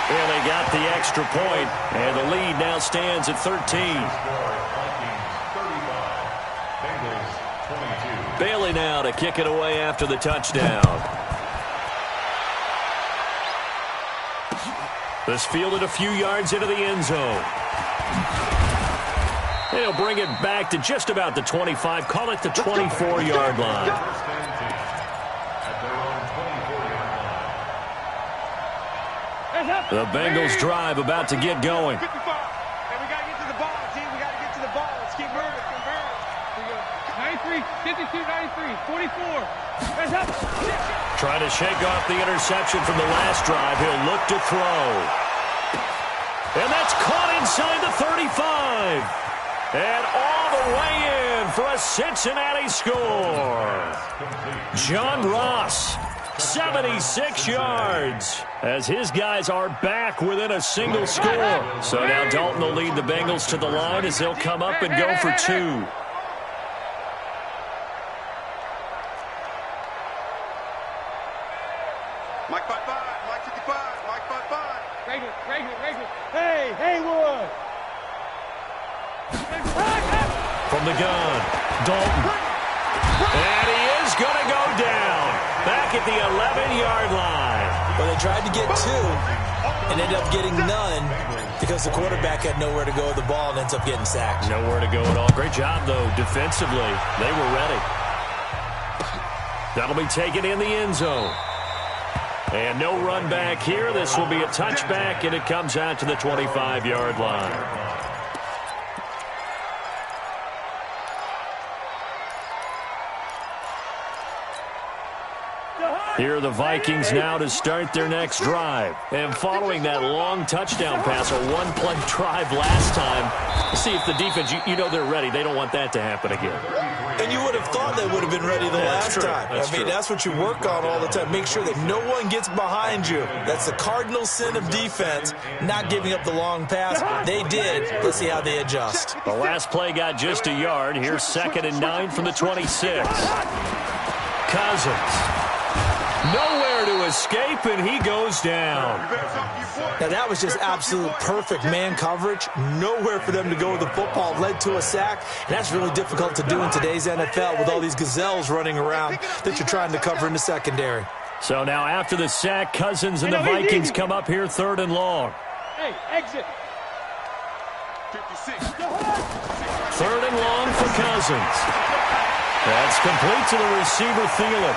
Well, they got the extra point, and the lead now stands at 13. Bailey now to kick it away after the touchdown. This fielded a few yards into the end zone. He'll bring it back to just about the 25. Call it the 24-yard line. The Bengals drive about to get going. And we got to get to the ball, team. We got to get to the ball. Let's keep moving. 93, 52, 93, 44. Trying to shake off the interception from the last drive. He'll look to throw. And that's caught inside the 35. And all the way in for a Cincinnati score. John Ross, 76 yards, as his guys are back within a single score. So now Dalton will lead the Bengals to the line as they'll come up and go for two. Mike 5-5, Mike 55, Mike 5-5. Regular. Hey, Haywood. From the gun, Dalton. And he is going to go down. Back at the 11-yard line. Well, they tried to get two and ended up getting none because the quarterback had nowhere to go with the ball and ends up getting sacked. Nowhere to go at all. Great job, though, defensively. They were ready. That'll be taken in the end zone. And no run back here. This will be a touchback, and it comes out to the 25-yard line. Here are the Vikings now to start their next drive. And following that long touchdown pass, a one-play drive last time, see if the defense, you know they're ready. They don't want that to happen again. And you would have thought they would have been ready the last time. That's what you work on all the time. Make sure that no one gets behind you. That's the cardinal sin of defense, not giving up the long pass. They did. Let's see how they adjust. The last play got just a yard. Here's 2nd and 9 from the 26. Cousins. Nowhere to escape, and he goes down. Now, that was just absolute perfect man coverage. Nowhere for them to go with the football. Led to a sack, and that's really difficult to do in today's NFL with all these gazelles running around that you're trying to cover in the secondary. So now after the sack, Cousins and the Vikings come up here 3rd and long. Hey, exit. 3rd and long for Cousins. That's complete to the receiver, Thielen.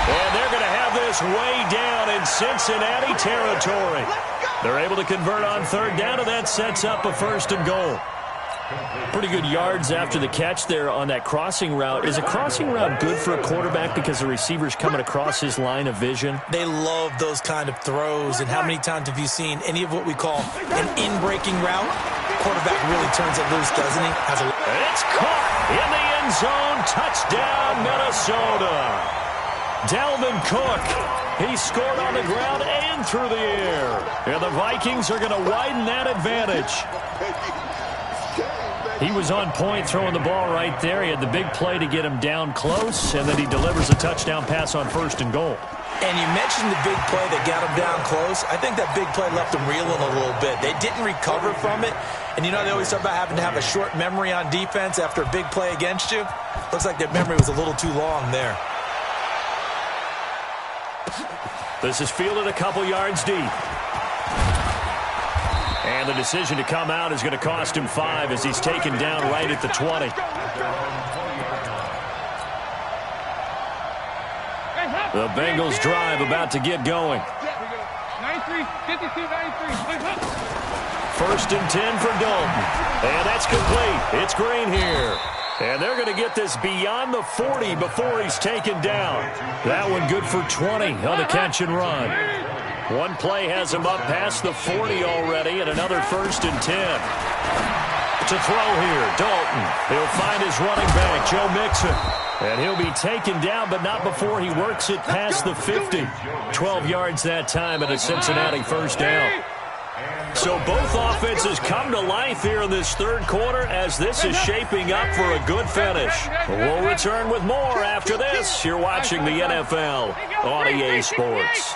And they're going to have this way down in Cincinnati territory. They're able to convert on 3rd down, and that sets up a 1st and goal. Pretty good yards after the catch there on that crossing route. Is a crossing route good for a quarterback because the receiver's coming across his line of vision? They love those kind of throws. And how many times have you seen any of what we call an in-breaking route? Quarterback really turns it loose, doesn't he? It's caught in the end zone. Touchdown, Minnesota. Dalvin Cook, he scored on the ground and through the air. And the Vikings are going to widen that advantage. He was on point throwing the ball right there. He had the big play to get him down close, and then he delivers a touchdown pass on 1st and goal. And you mentioned the big play that got him down close. I think that big play left him reeling a little bit. They didn't recover from it. And, you know, they always talk about having to have a short memory on defense after a big play against you. Looks like their memory was a little too long there. This is fielded a couple yards deep. And the decision to come out is going to cost him 5 as he's taken down right at the 20. The Bengals drive about to get going. 93, 52, 93. 1st and 10 for Dalton. And that's complete. It's Green here. And they're going to get this beyond the 40 before he's taken down. That one good for 20 on the catch and run. One play has him up past the 40 already, and another 1st and 10. To throw here, Dalton. He'll find his running back, Joe Mixon. And he'll be taken down, but not before he works it past the 50. 12 yards that time at a Cincinnati 1st down. So both offenses come to life here in this 3rd quarter as this is shaping up for a good finish. We'll return with more after this. You're watching the NFL on EA Sports.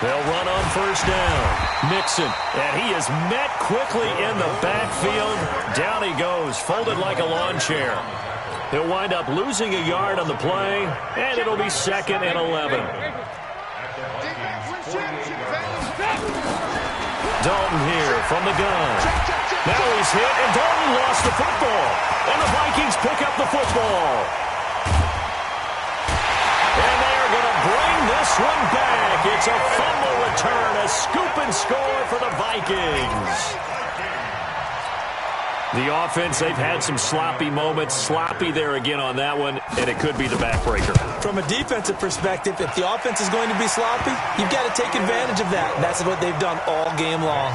They'll run on 1st down. Mixon, and he is met quickly in the backfield. Down he goes, folded like a lawn chair. He'll wind up losing a yard on the play, and it'll be 2nd and 11. Dalton here from the gun. Now he's hit, and Dalton lost the football. And the Vikings pick up the football. And they're going to bring this one back. It's a fumble return, a scoop and score for the Vikings. The offense, they've had some sloppy moments. Sloppy there again on that one, and it could be the backbreaker. From a defensive perspective, if the offense is going to be sloppy, you've got to take advantage of that. And that's what they've done all game long.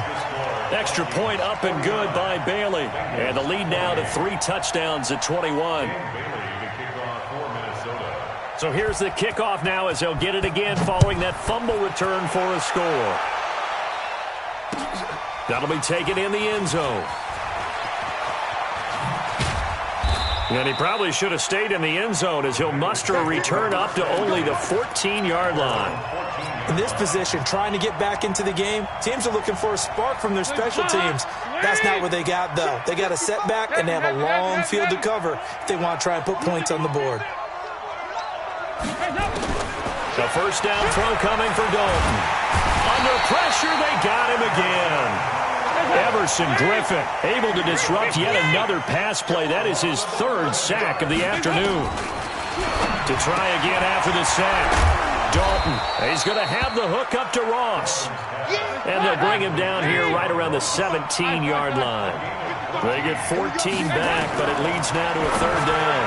Extra point up and good by Bailey. And the lead now to 3 touchdowns at 21. So here's the kickoff now as they'll get it again following that fumble return for a score. That'll be taken in the end zone. And he probably should have stayed in the end zone as he'll muster a return up to only the 14-yard line. In this position, trying to get back into the game, teams are looking for a spark from their special teams. That's not what they got, though. They got a setback, and they have a long field to cover if they want to try and put points on the board. The first down throw coming for Dalton. Under pressure, they got him again. Everson Griffin able to disrupt yet another pass play. That is his 3rd sack of the afternoon. To try again after the sack. Dalton, he's going to have the hook up to Ross. And they'll bring him down here right around the 17-yard line. They get 14 back, but it leads now to a 3rd down.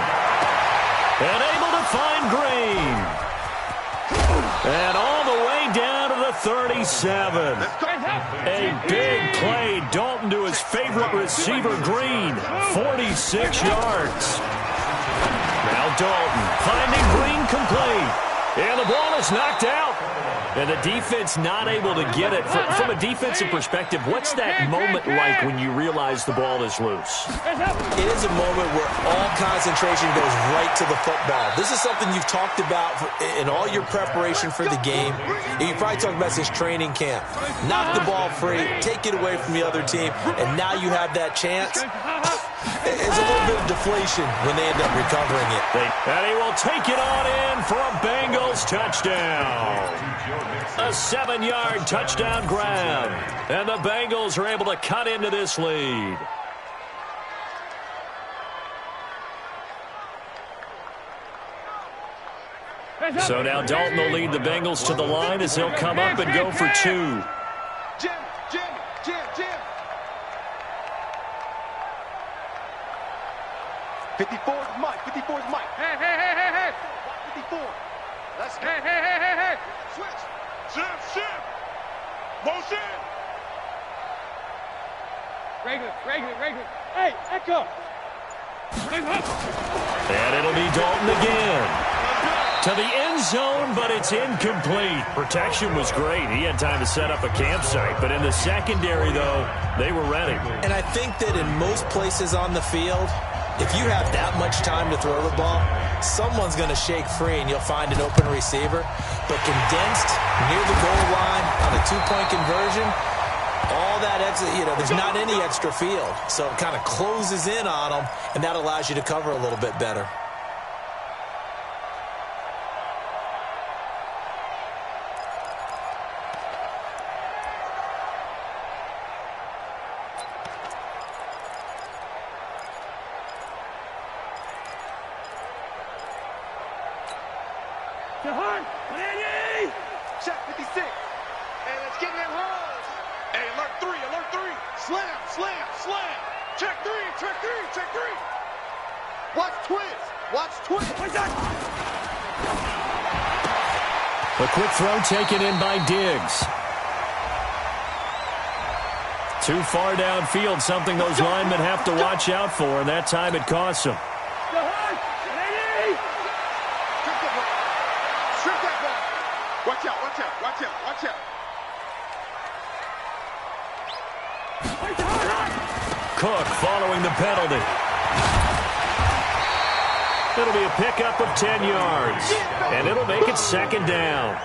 And able to find Green. And all the way down to the 37. A big play. Dalton to his favorite receiver, Green. 46 yards. Now Dalton finding Green complete. And the ball is knocked out. And the defense not able to get it. From a defensive perspective, what's that moment like when you realize the ball is loose? It is a moment where all concentration goes right to the football. This is something you've talked about in all your preparation for the game. And you probably talked about since training camp. Knock the ball free, take it away from the other team, and now you have that chance. It's a little bit of deflation when they end up recovering it. And he will take it on in for a Bengals touchdown. A 7-yard touchdown grab. And the Bengals are able to cut into this lead. So now Dalton will lead the Bengals to the line as they'll come up and go for 2. Jim. 54 is Mike. 54 is Mike. Hey. 54. Let's go. Hey. Switch. Shift. Motion. Regular. Hey, Echo. And it'll be Dalton again. To the end zone, but it's incomplete. Protection was great. He had time to set up a campsite. But in the secondary, though, they were ready. And I think that in most places on the field, if you have that much time to throw the ball, someone's going to shake free and you'll find an open receiver. But condensed near the goal line on a 2-point conversion, all that extra, there's not any extra field. So it kind of closes in on them, and that allows you to cover a little bit better. Check 56. Hey, let's get in that rush. Hey, alert 3. Slam. Check 3. Watch twist. A quick throw taken in by Diggs. Too far downfield, something those linemen have to watch out for, and that time it costs them. Strip that ball. Watch out. Cook following the penalty. It'll be a pickup of 10 yards, and it'll make it 2nd down.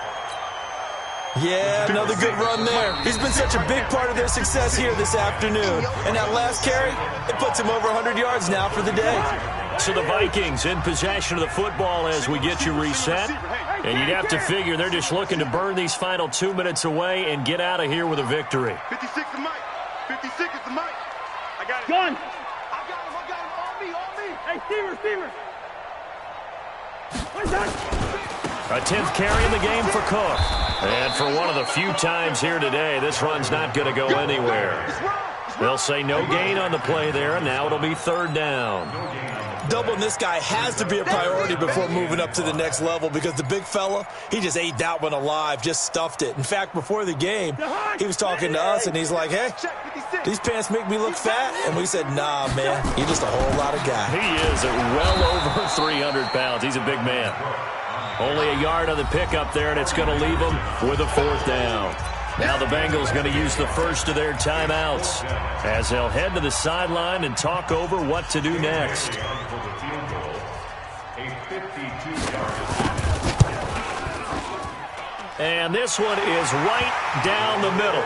Yeah, another good run there. He's been such a big part of their success here this afternoon. And that last carry, it puts him over 100 yards now for the day. So the Vikings in possession of the football as we get you reset. And you'd have to figure they're just looking to burn these final 2 minutes away and get out of here with a victory. 56 is Mike. 56 is the Mike. I got it. Gun. I got him. On me. Hey, receiver. One touch. A 10th carry in the game for Cook. And for one of the few times here today, this run's not going to go anywhere. They'll say no gain on the play there, and now it'll be 3rd down. Doubling this guy has to be a priority before moving up to the next level because the big fella, he just ate that one alive, just stuffed it. In fact, before the game, he was talking to us, and he's like, hey, these pants make me look fat. And we said, nah, man, you're just a whole lot of guy. He is at well over 300 pounds. He's a big man. Only a yard on the pickup there, and it's going to leave him with a 4th down. Now the Bengals going to use the first of their timeouts as they'll head to the sideline and talk over what to do next. And this one is right down the middle.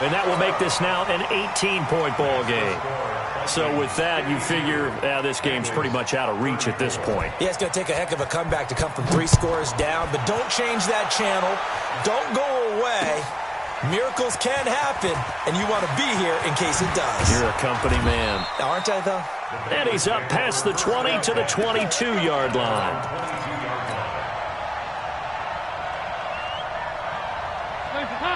And that will make this now an 18-point ball game. So with that, you figure this game's pretty much out of reach at this point. Yeah, it's going to take a heck of a comeback to come from 3 scores down. But don't change that channel. Don't go away. Miracles can happen, and you want to be here in case it does. You're a company man. Aren't I, though? And he's up past the 20 to the 22-yard line.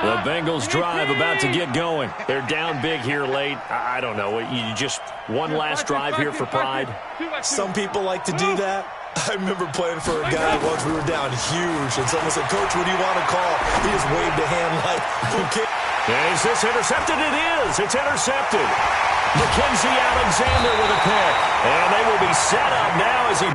The Bengals drive about to get going. They're down big here late. I don't know. You just one last drive here for pride? Some people like to do that. I remember playing for a guy once. We were down huge, and someone said, Coach, what do you want to call? He just waved a hand like, okay. Is this intercepted? It is. It's intercepted. Mackenzie Alexander with a pick. And they will be set up now as he...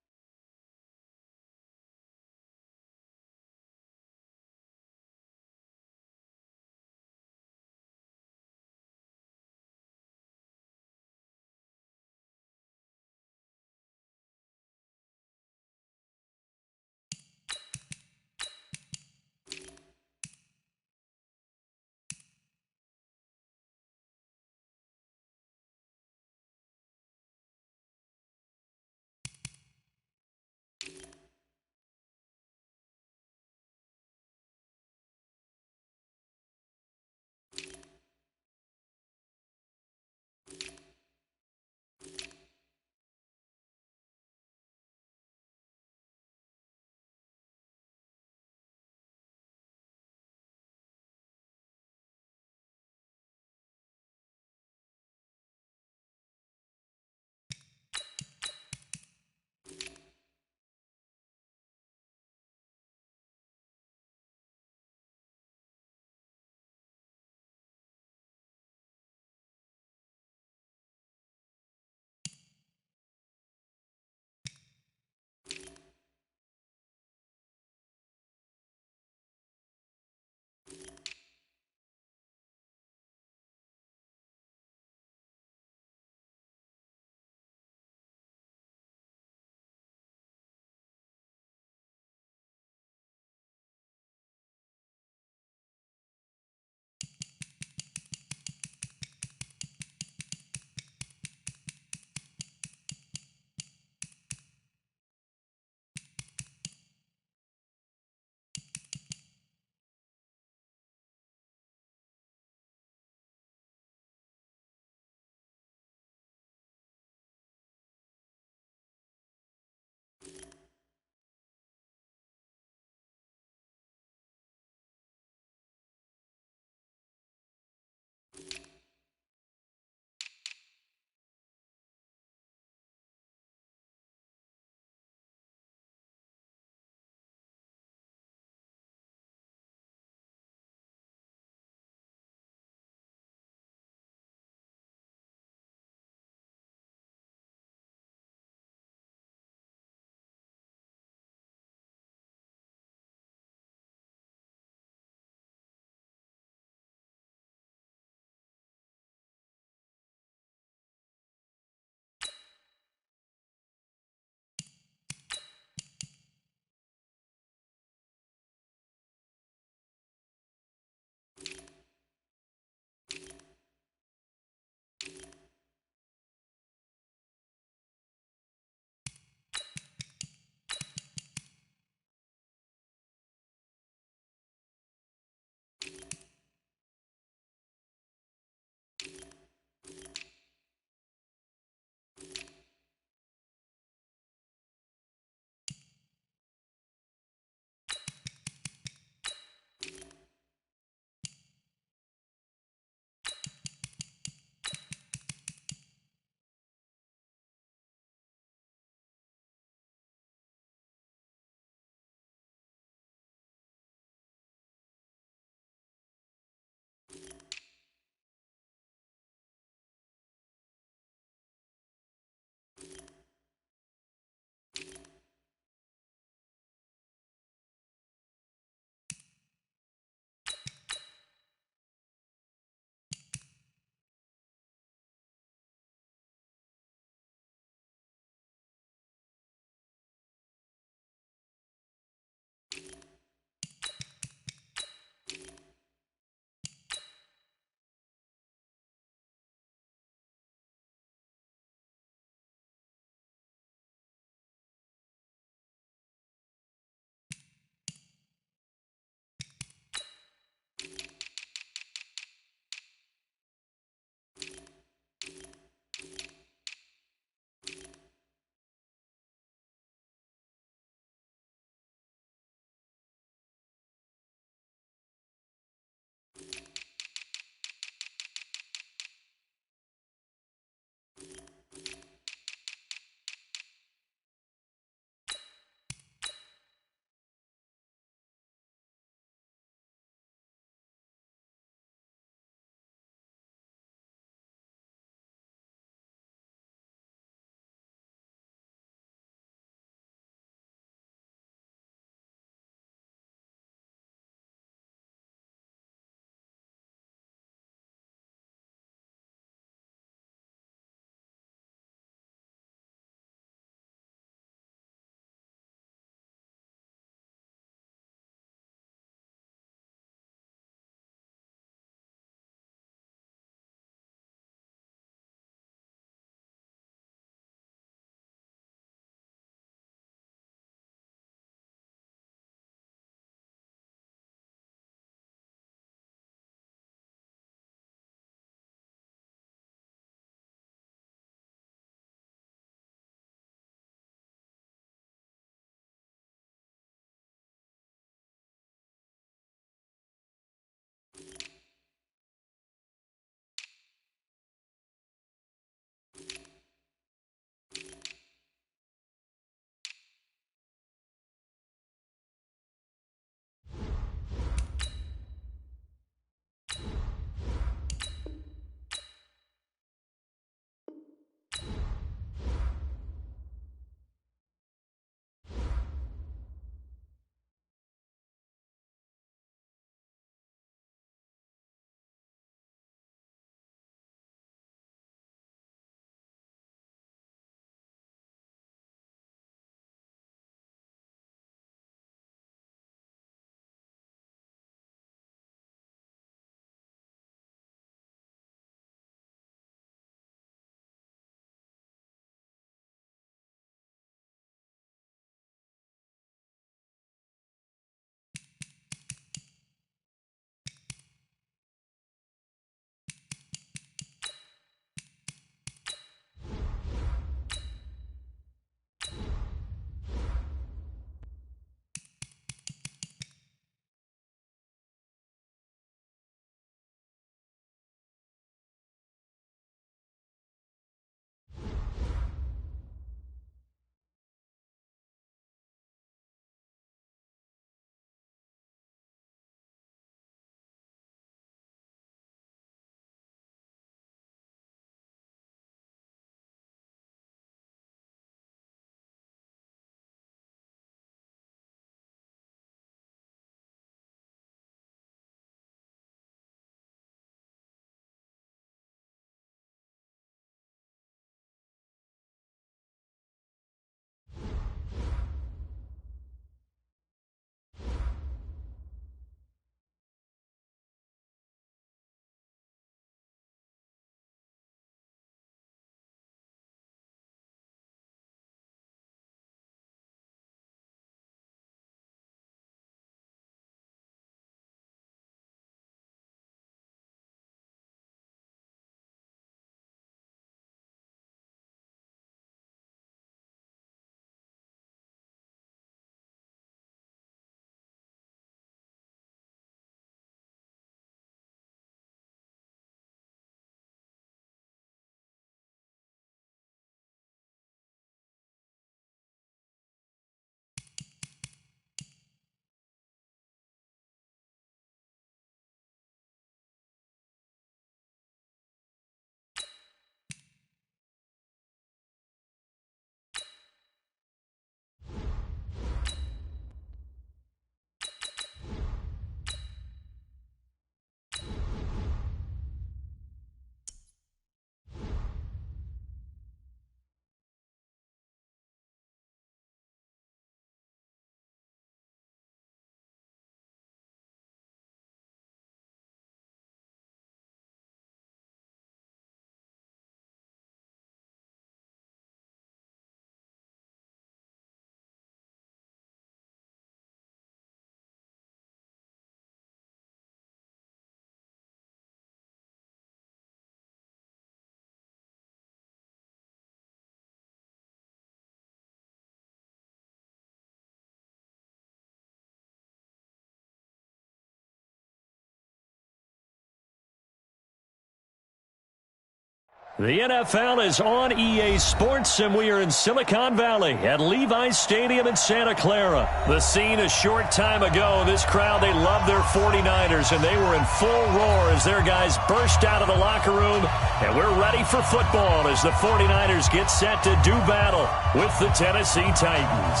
The NFL is on EA Sports, and we are in Silicon Valley at Levi's Stadium in Santa Clara. The scene a short time ago. This crowd, they love their 49ers, and they were in full roar as their guys burst out of the locker room. And we're ready for football as the 49ers get set to do battle with the Tennessee Titans.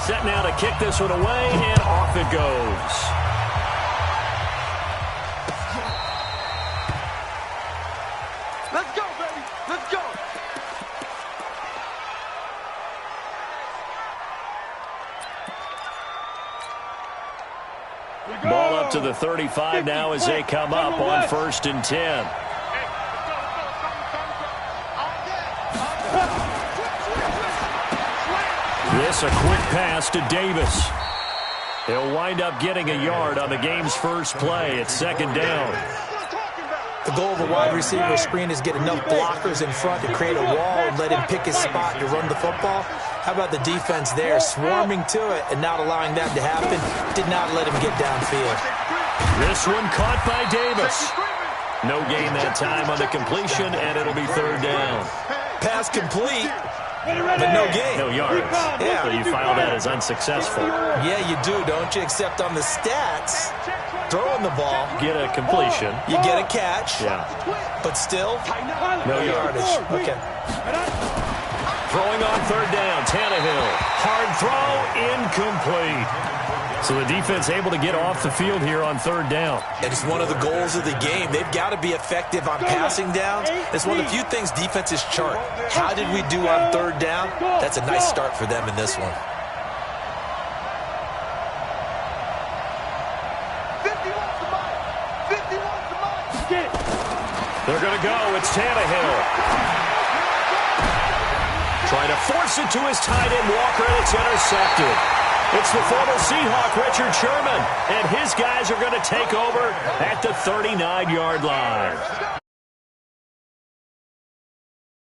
Set now to kick this one away, and off it goes. Let's go, baby. Let's go. Ball up to the 35 now as they come up on 1st and 10. This a quick pass to Davis. He'll wind up getting a yard on the game's first play. It's 2nd down. The goal of a wide receiver screen is get enough blockers in front to create a wall and let him pick his spot to run the football. How about the defense there, swarming to it and not allowing that to happen? Did not let him get downfield. This one caught by Davis. No gain that time on the completion, and it'll be 3rd down. Pass complete, but no gain. No yards. Yeah. So you file that as unsuccessful. Yeah, you do, don't you? Except on the stats, throwing the ball, Get a completion. you get a catch, Yeah. but still, No yardage. Okay. Throwing on 3rd down, Tannehill. Hard throw, incomplete. So the defense able to get off the field here on 3rd down. And it's one of the goals of the game. They've got to be effective on passing downs. It's one of the few things defenses chart. How did we do on 3rd down? That's a nice start for them in this one. 50 wants the money. 50 wants the money. They're going to go. It's Tannehill. Trying to force it to his tight end, Walker, and it's intercepted. It's the former Seahawk, Richard Sherman, and his guys are going to take over at the 39-yard line.